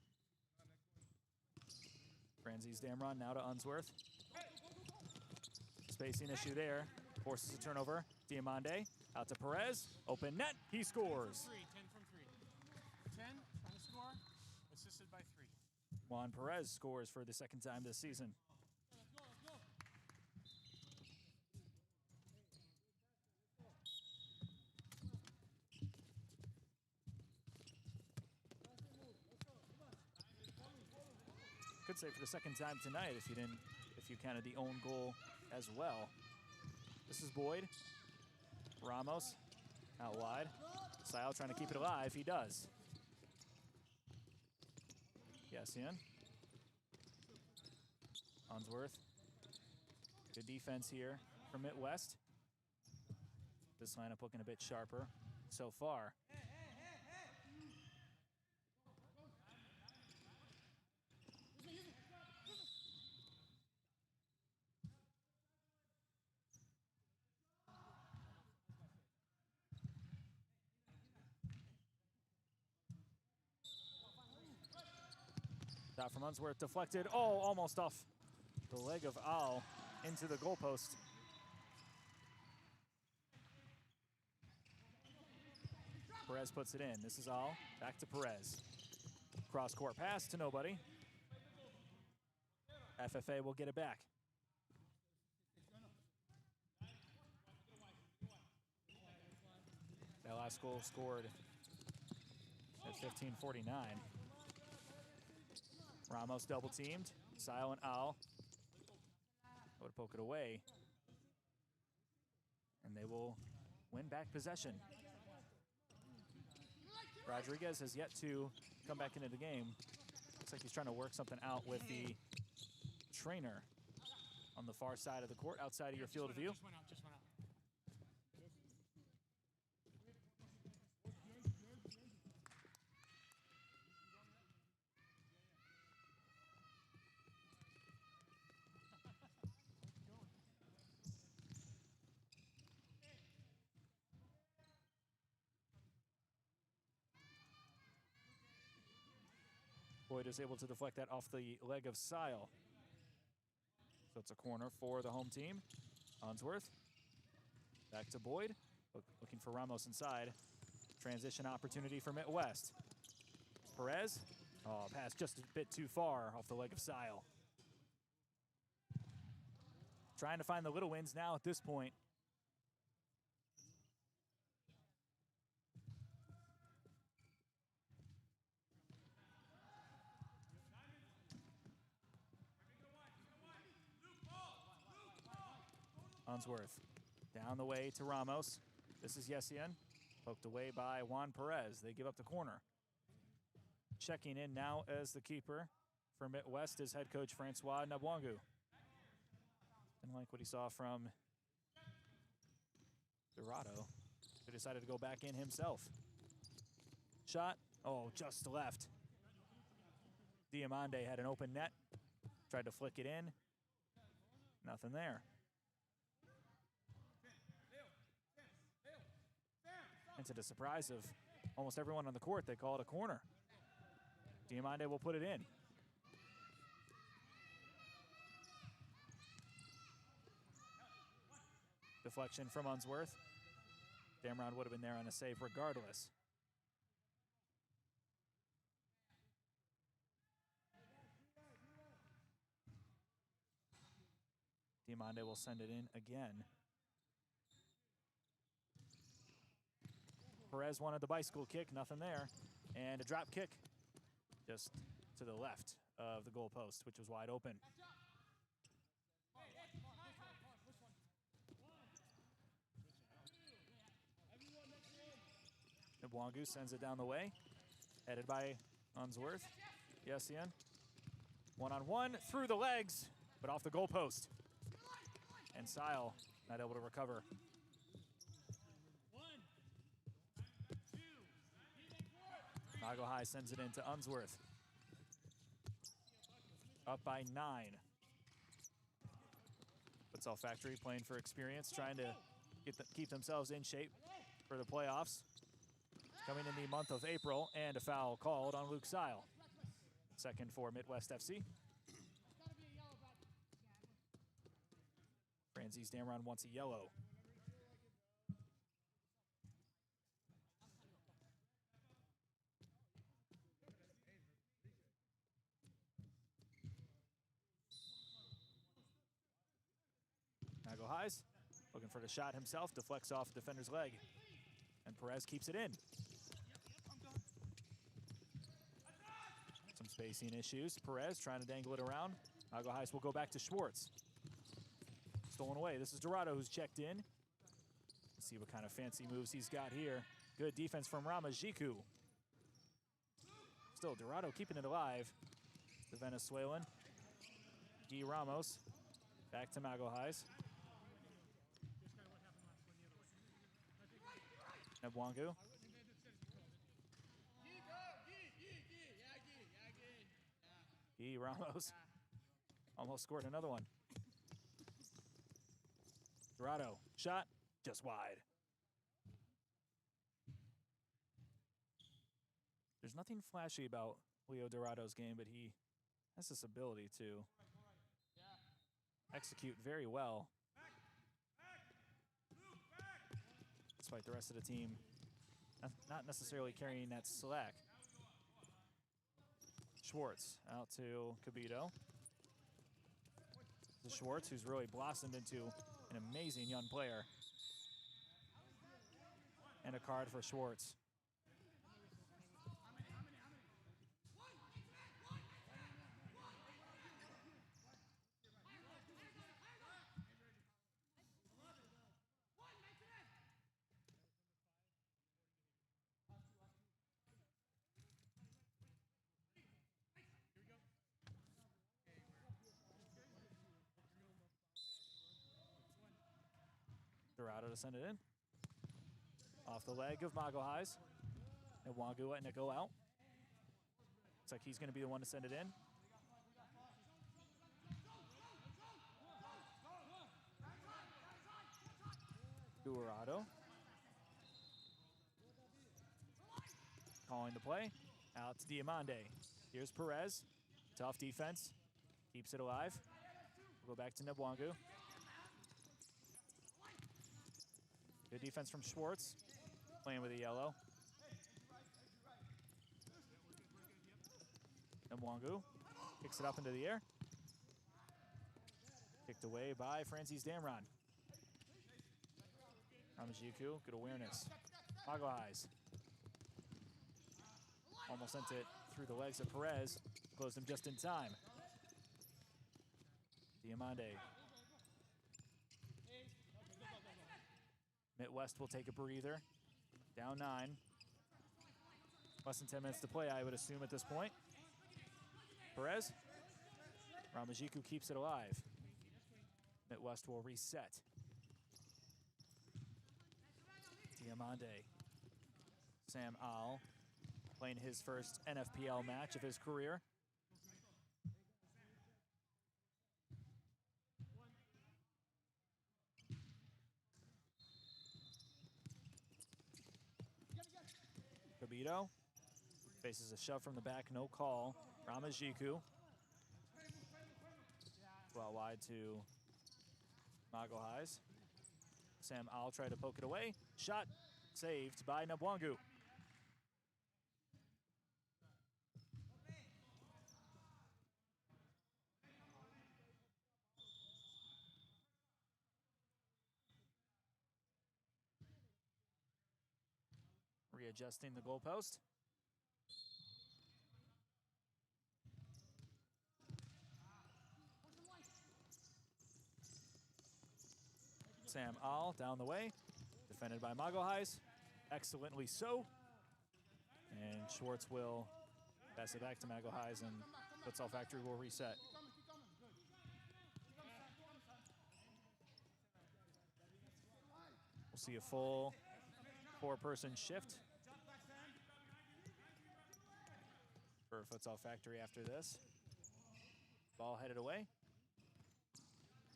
Francis Damron now to Unsworth. Spacing issue there. Forces a turnover. Diamande out to Perez. Open net. He scores. 10 from 3. 10 on the score, assisted by 3. Juan Perez scores for the second time this season. Could say for the second time tonight if you counted the own goal as well. This is Boyd. Ramos out wide. Sile trying to keep it alive. He does. Yassian. Unsworth. Good defense here from MitWest. This lineup looking a bit sharper so far. Shot from Unsworth deflected. Oh, almost off the leg of Al into the goalpost. Perez puts it in. This is Al. Back to Perez. Cross-court pass to nobody. FFA will get it back. That last goal scored at 15:49. Ramos double teamed. Sile and Al would poke it away. And they will win back possession. Rodriguez has yet to come back into the game. Looks like he's trying to work something out with the Trainer on the far side of the court, outside of your field of view. Just went out, just went out. Boyd is able to deflect that off the leg of Sile. So it's a corner for the home team. Unsworth. Back to Boyd. Looking for Ramos inside. Transition opportunity for MitWest. Perez. Oh, pass just a bit too far off the leg of Sile. Trying to find the little wins now at this point. Unsworth down the way to Ramos. This is Yessian, poked away by Juan Perez. They give up the corner. Checking in now as the keeper for MitWest is head coach Francois Nabwangu. Didn't like what he saw from Dorado. He decided to go back in himself. Shot, oh, just left. Diamande had an open net, tried to flick it in. Nothing there. And to the surprise of almost everyone on the court, they call it a corner. Diamande will put it in. Deflection from Unsworth. Damron would have been there on a save regardless. Diamande will send it in again. Perez wanted the bicycle kick, nothing there. And a drop kick just to the left of the goal post, which was wide open. Nabwangu sends it down the way, headed by Unsworth. Yessian, one-on-one, through the legs, but off the goal post. And Sile not able to recover. Nago High sends it into Unsworth. Up by 9. Futsal Factory playing for experience, trying to keep themselves in shape for the playoffs. Coming in the month of April, and a foul called on Luke Sile. Second for MitWest FC. Franzese Damron wants a yellow. Nago Highs looking for the shot himself, deflects off the defender's leg, and Perez keeps it in. Some spacing issues. Perez trying to dangle it around. Nago Highs will go back to Schwartz. Stolen away. This is Dorado who's checked in. Let's see what kind of fancy moves he's got here. Good defense from Ramajiku. Still, Dorado keeping it alive. The Venezuelan. Guy Ramos. Back to Nago Highs. Nabwangu. Guy Ramos almost scored another one. Dorado, shot, just wide. There's nothing flashy about Leo Dorado's game, but he has this ability to execute very well, despite the rest of the team not necessarily carrying that slack. Schwartz out to Cabito. To Schwartz, who's really blossomed into an amazing young player. And a card for Schwartz. Dorado to send it in. Off the leg of Mago Highs. And Wangu letting it go out. Looks like he's going to be the one to send it in. Dorado. Calling the play. Out to Diamande. Here's Perez. Tough defense. Keeps it alive. We'll go back to Nebwangu. Good defense from Schwartz. Playing with a yellow. Nebwangu kicks it up into the air. Kicked away by Francis Damron. Ramajiku, good awareness. Mago Highs. Almost sent it through the legs of Perez. Closed him just in time. Diamande. MitWest will take a breather. Down 9. Less than 10 minutes to play, I would assume, at this point. Perez. Ramajiku keeps it alive. MitWest will reset. Diamande. Sam Al playing his first NFPL match of his career. Kabito faces a shove from the back, no call. Ramajiku. Well wide to Mago Highs. Sam Al tried to poke it away. Shot saved by Nebwangu. Readjusting the goalpost. Sam Al down the way, defended by Mago Highs, excellently so. And Schwartz will pass it back to Mago Highs, and Futsal Factory will reset. We'll see a full 4-person shift for Futsal Factory after this. Ball headed away.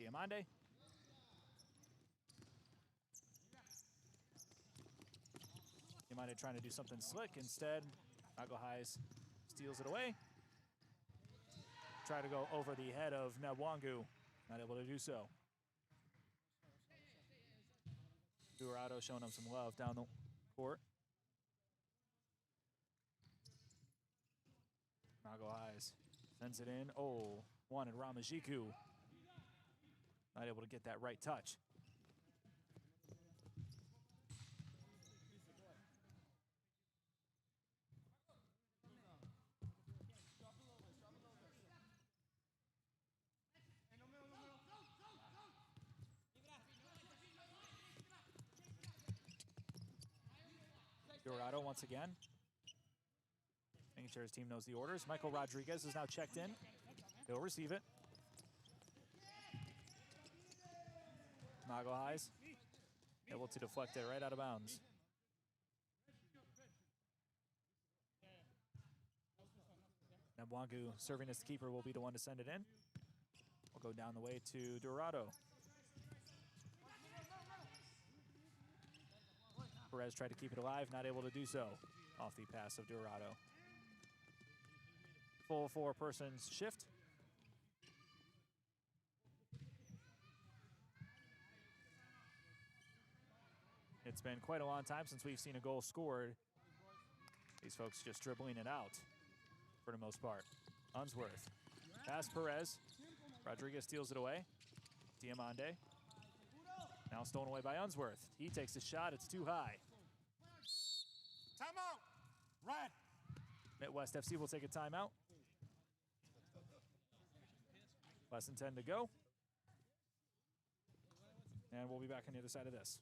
Diamande. Diamande trying to do something slick. Instead, Mago Highs steals it away. Try to go over the head of Nebwangu. Not able to do so. Dorado showing him some love down the court. Mago Highs sends it in. Oh, wanted Ramajiku. Not able to get that right touch. Dorado once again. Making sure his team knows the orders. Michael Rodriguez is now checked in. He'll receive it. Mago Highs able to deflect it right out of bounds. Nebwangu, serving as the keeper, will be the one to send it in. We'll go down the way to Dorado. Perez tried to keep it alive, not able to do so off the pass of Dorado. Full 4-person shift. It's been quite a long time since we've seen a goal scored. These folks just dribbling it out for the most part. Unsworth. Pass Perez. Rodriguez steals it away. Diamande. Now stolen away by Unsworth. He takes a shot. It's too high. Timeout. Red. MitWest FC will take a timeout. Less than 10 to go. And we'll be back on the other side of this.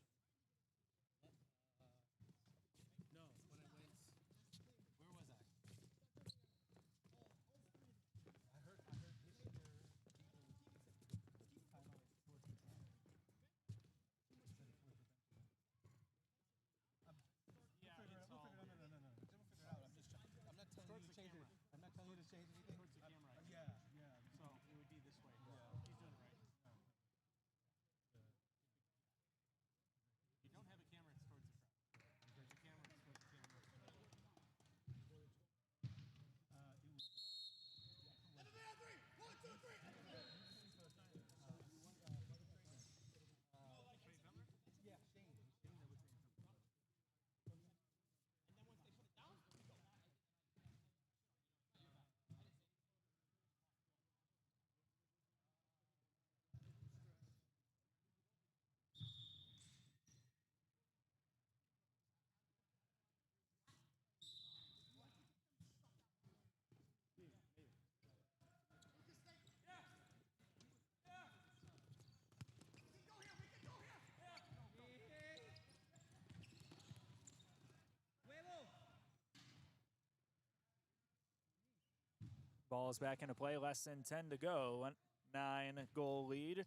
Ball is back into play. Less than 10 to go. 9-goal lead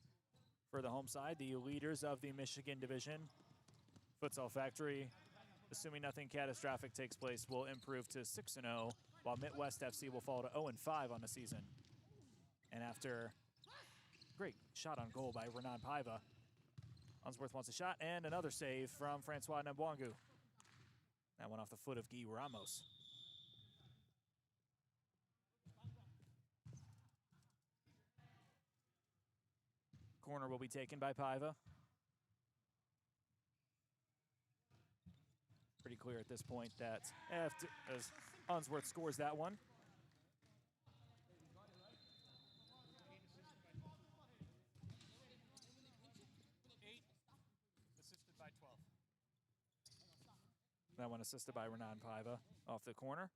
for the home side. The leaders of the Michigan division. Futsal Factory, assuming nothing catastrophic takes place, will improve to 6-0, while MitWest FC will fall to 0-5 on the season. And after great shot on goal by Renan Paiva, Unsworth wants a shot, and another save from Francois Nabwangu. That went off the foot of Guy Ramos. Corner will be taken by Paiva. Pretty clear at this point that as Unsworth scores that one. Assisted by 12. That one assisted by Renan Paiva off the corner.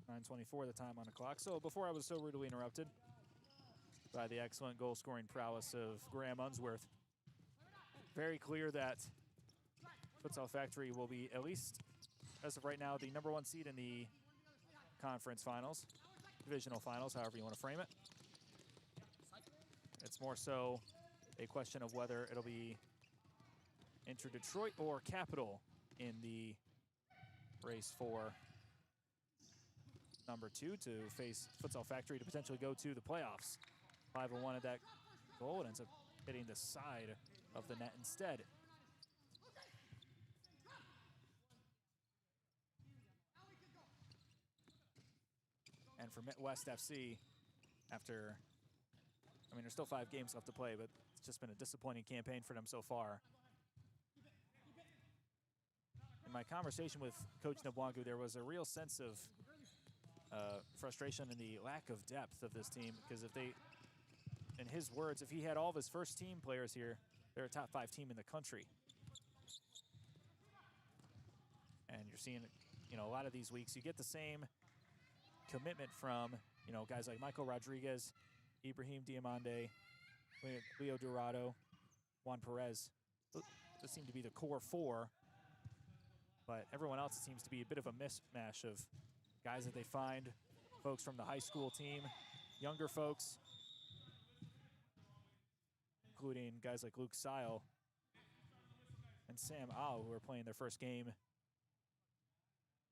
9:24 the time on the clock. So before I was so rudely interrupted by the excellent goal-scoring prowess of Graham Unsworth, very clear that Futsal Factory will be, at least as of right now, the #1 seed in the conference finals, divisional finals, however you want to frame it. It's more so a question of whether it'll be Inter-Detroit or Capital in the race for #2 to face Futsal Factory to potentially go to the playoffs. 5-1 at that goal. It ends up hitting the side of the net instead. And for MitWest FC, after, I mean, there's still 5 games left to play, but it's just been a disappointing campaign for them so far. In my conversation with Coach Nabwangu, there was a real sense of frustration in the lack of depth of this team, because if they, in his words, if he had all of his first team players here, they're a top 5 team in the country. And you're seeing, you know, a lot of these weeks, you get the same commitment from, you know, guys like Michael Rodriguez, Ibrahim Diamande, Leo Dorado, Juan Perez. Those seem to be the core 4. But everyone else seems to be a bit of a mismatch of guys that they find, folks from the high school team, younger folks, including guys like Luke Seil and Sam Au, who are playing their first game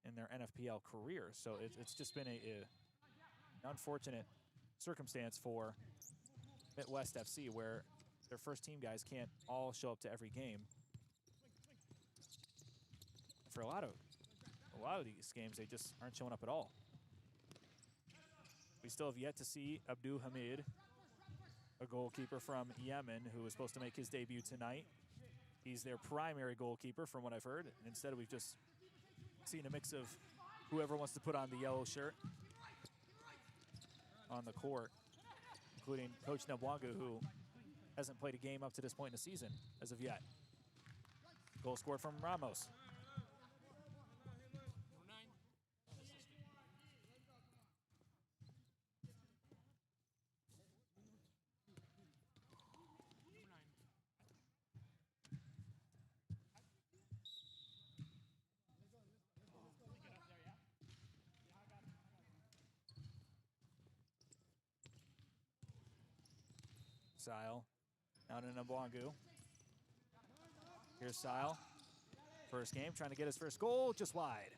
in their NFPL career. So it's just been an unfortunate circumstance for MitWest FC, where their first team guys can't all show up to every game. For a lot of these games, they just aren't showing up at all. We still have yet to see Abdul Hamid, a goalkeeper from Yemen, who was supposed to make his debut tonight. He's their primary goalkeeper, from what I've heard. Instead, we've just seen a mix of whoever wants to put on the yellow shirt on the court, including Coach Nabwangu, who hasn't played a game up to this point in the season as of yet. Goal scored from Ramos. Seil out in Nabwangu. Here's Seil. First game, trying to get his first goal, just wide.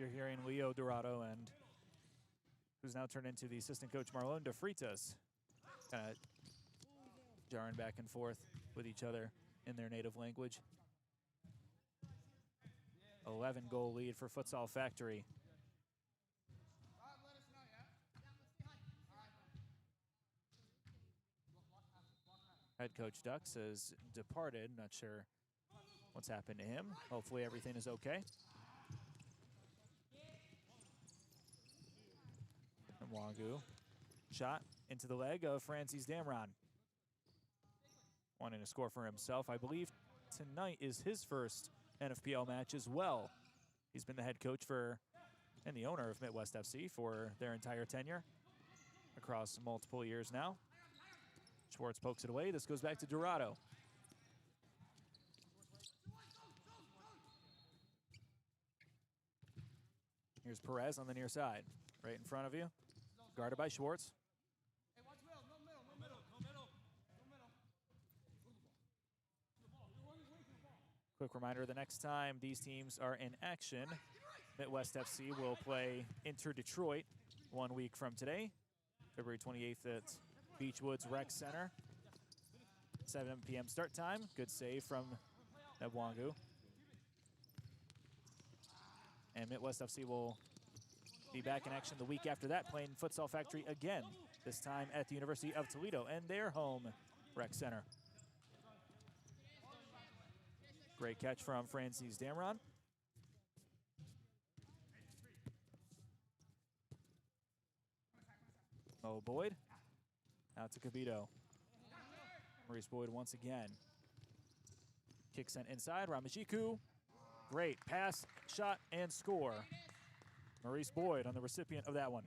you're hearing Leo Dorado, and who's now turned into the assistant coach Marlon De Freitas, kind of jarring back and forth with each other in their native language. 11-goal lead for Futsal Factory. Head coach Ducks has departed. Not sure what's happened to him. Hopefully everything is okay. And Wangu shot into the leg of Francis Damron. Wanting to score for himself. I believe tonight is his first NFPL match as well. He's been the head coach for and the owner of MitWest FC for their entire tenure across multiple years now. Schwartz pokes it away. This goes back to Dorado. Here's Perez on the near side, right in front of you. Guarded by Schwartz. Quick reminder, the next time these teams are in action, MitWest FC will play Inter Detroit 1 week from today, February 28th at Beachwoods Rec Center. 7 p.m. start time. Good save from Nebwangu. And MitWest FC will be back in action the week after that, playing Futsal Factory again, this time at the University of Toledo and their home rec center. Great catch from Francis Damron. Mo Boyd out to Cavito. Maurice Boyd once again. Kick sent inside, Ramajiku. Great pass, shot, and score. Maurice Boyd on the recipient of that one.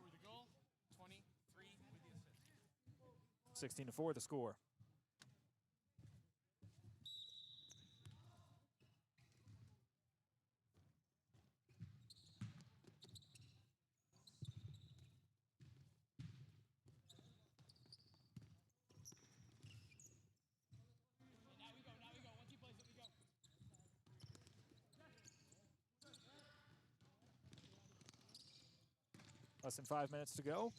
With the goal, 23 with the assist. 16-4 the score. Now we go. Once he plays it, we go. Less than 5 minutes to go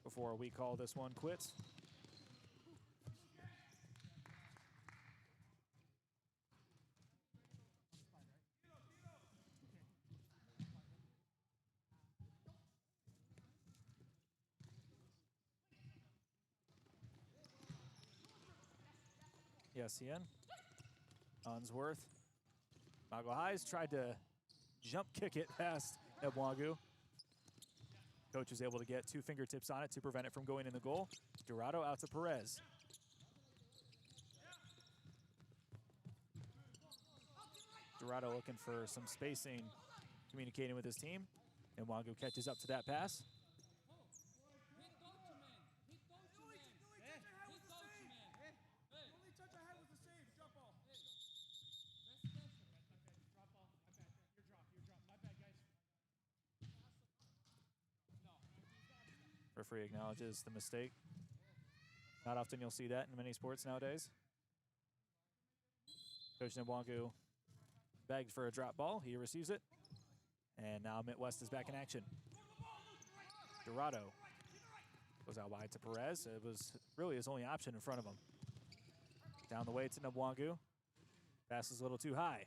before we call this one quits. Yes, Ian. Unsworth. Mago Highs tried to jump kick it past Nebwangu. Coach was able to get 2 fingertips on it to prevent it from going in the goal. Dorado out to Perez. Dorado looking for some spacing, communicating with his team. And Wangu catches up to that pass. Referee acknowledges the mistake. Not often you'll see that in many sports nowadays. Coach Nebwangu begged for a drop ball. He receives it. And now MitWest is back in action. Dorado goes out wide to Perez. It was really his only option in front of him. Down the way to Nebwangu. Pass is a little too high.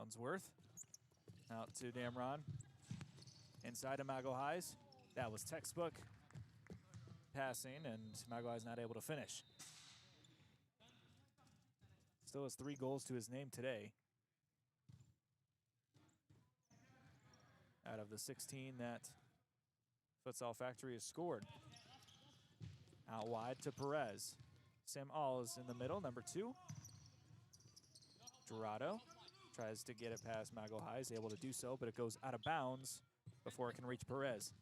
Unsworth out to Damron. Inside of Mago Highs. That was textbook passing, and Mago Highs not able to finish. Still has 3 goals to his name today. Out of the 16 that Futsal Factory has scored. Out wide to Perez. Sam All is in the middle, number 2. Dorado tries to get it past Mago Highs, able to do so, but it goes out of bounds before it can reach Perez.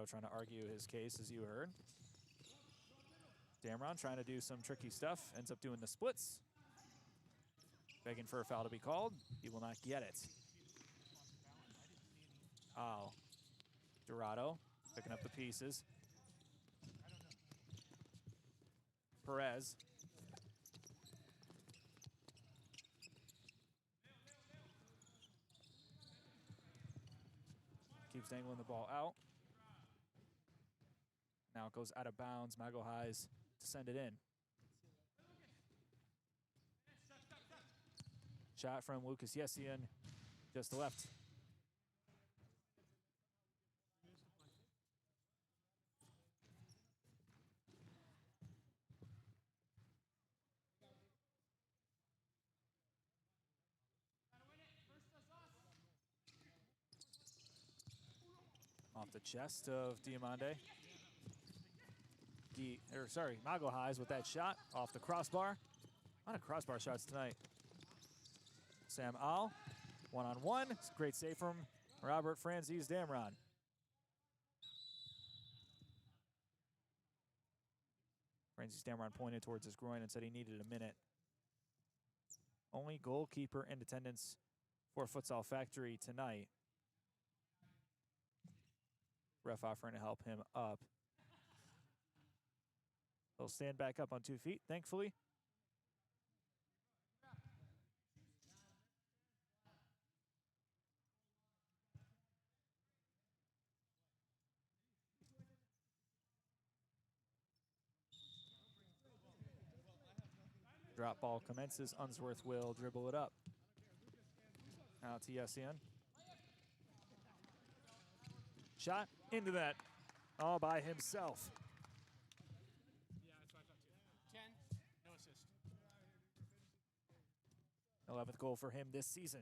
Dorado trying to argue his case, as you heard. Damron trying to do some tricky stuff, ends up doing the splits. Begging for a foul to be called. He will not get it. Oh. Dorado picking up the pieces. Perez. Keeps dangling the ball out. Now it goes out of bounds. Mago Highs to send it in. Shot from Lucas Yessian, just to left. Off the chest of Diamande. Mago Highs with that shot off the crossbar. A lot of crossbar shots tonight. Sam Al, one-on-one. It's a great save from Robert Franzese Damron. Franzese Damron pointed towards his groin and said he needed a minute. Only goalkeeper in attendance for Futsal Factory tonight. Ref offering to help him up. He'll stand back up on 2 feet, thankfully. Drop ball commences. Unsworth will dribble it up. Now to Yessian. Shot into that all by himself. Yeah, that's what I thought too. 10, no assist. 11th goal for him this season.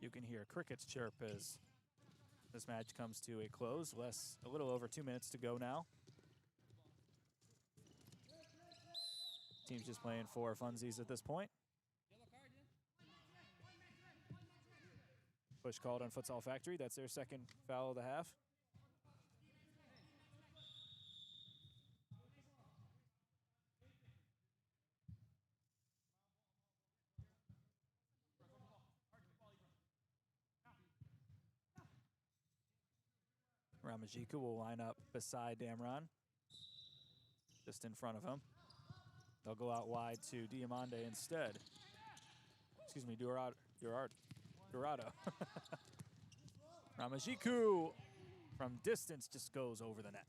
You can hear crickets chirp as this match comes to a close. A little over 2 minutes to go now. Team's just playing for funsies at this point. Push called on Futsal Factory. That's their second foul of the half. Ramajiku will line up beside Damron, just in front of him. They'll go out wide to Diamande instead. Excuse me, Dorado. Ramajiku from distance just goes over the net.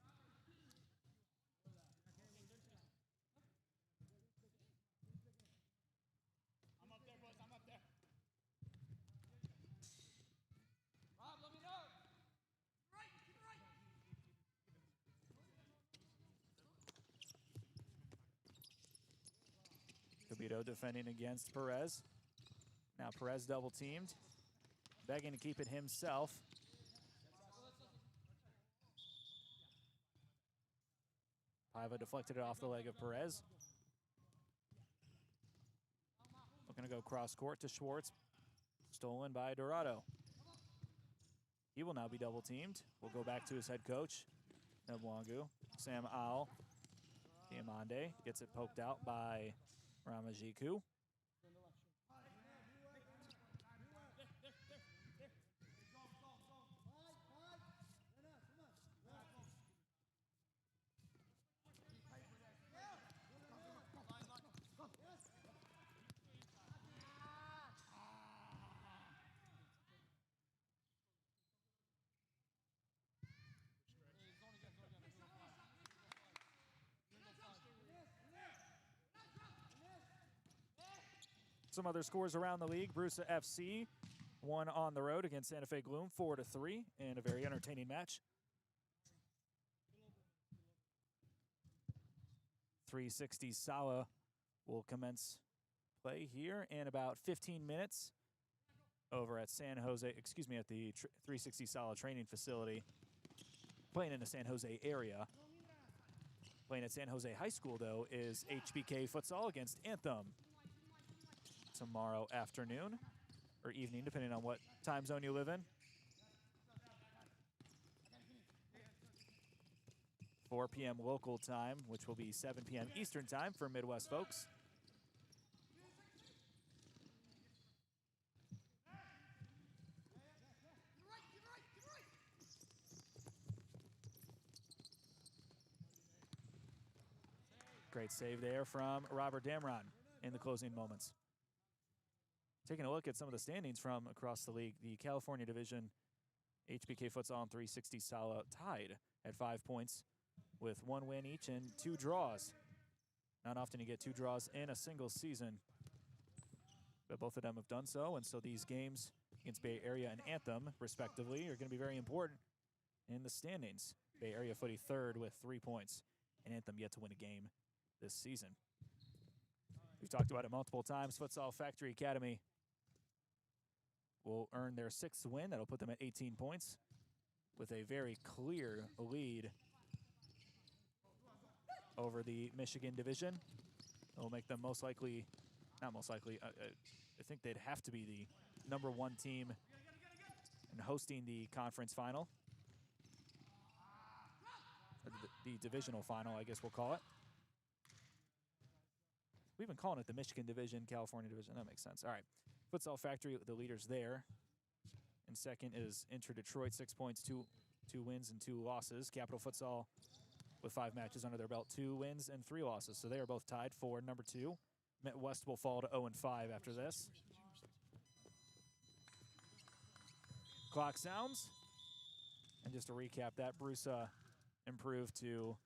I'm up there, boys. I'm up there. Rob, let me know. Right, right. Cabito defending against Perez. Now Perez double teamed, begging to keep it himself. Paiva deflected it off the leg of Perez. Looking to go cross court to Schwartz. Stolen by Dorado. He will now be double teamed. We'll go back to his head coach, Nebwangu. Sam Al. Diamande gets it poked out by Ramajiku. Some other scores around the league. Brusa FC won on the road against Santa Fe Gloom 4-3 in a very entertaining match. 360 Sawa will commence play here in about 15 minutes. over at San Jose, excuse me, at the 360 Solid Training Facility, playing in the San Jose area. Playing at San Jose High School, though, is HBK Futsal against Anthem tomorrow afternoon or evening, depending on what time zone you live in. 4 p.m. local time, which will be 7 p.m. Eastern time for Midwest folks. Great save there from Robert Damron in the closing moments. Taking a look at some of the standings from across the league, the California division, HBK Futsal and 360 Sala tied at 5 points with 1 win each and 2 draws. Not often you get 2 draws in a single season, but both of them have done so, and so these games against Bay Area and Anthem, respectively, are going to be very important in the standings. Bay Area footy third with 3 points, and Anthem yet to win a game this season. We've talked about it multiple times. Futsal Factory Academy will earn their 6th win. That'll put them at 18 points with a very clear lead over the Michigan division. It'll make them most likely, not most likely, I think they'd have to be the #1 team and hosting the conference final. Or the divisional final, I guess we'll call it. We've been calling it the Michigan division, California division. That makes sense. All right. Futsal Factory, the leaders there. And second is Inter Detroit, 6 points, two wins and 2 losses. Capital Futsal with 5 matches under their belt, 2 wins and 3 losses. So they are both tied for #2. MitWest will fall to 0-5 after this. Clock sounds. And just to recap that, Brusa improved to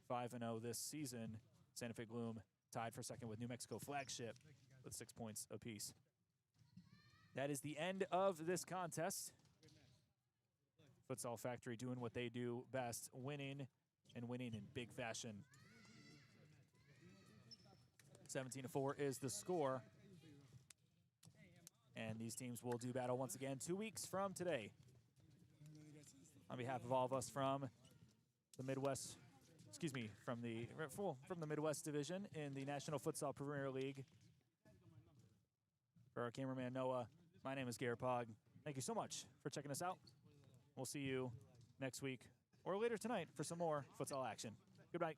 5-0 this season. Santa Fe Gloom tied for second with New Mexico Flagship with 6 points apiece. That is the end of this contest. Futsal Factory doing what they do best, winning, and winning in big fashion. 17-4 is the score. And these teams will do battle once again 2 weeks from today. On behalf of all of us from the Midwest, from the Midwest Division in the National Futsal Premier League. For our cameraman Noah, my name is Garrett Pog. Thank you so much for checking us out. We'll see you next week or later tonight for some more futsal action. Good night.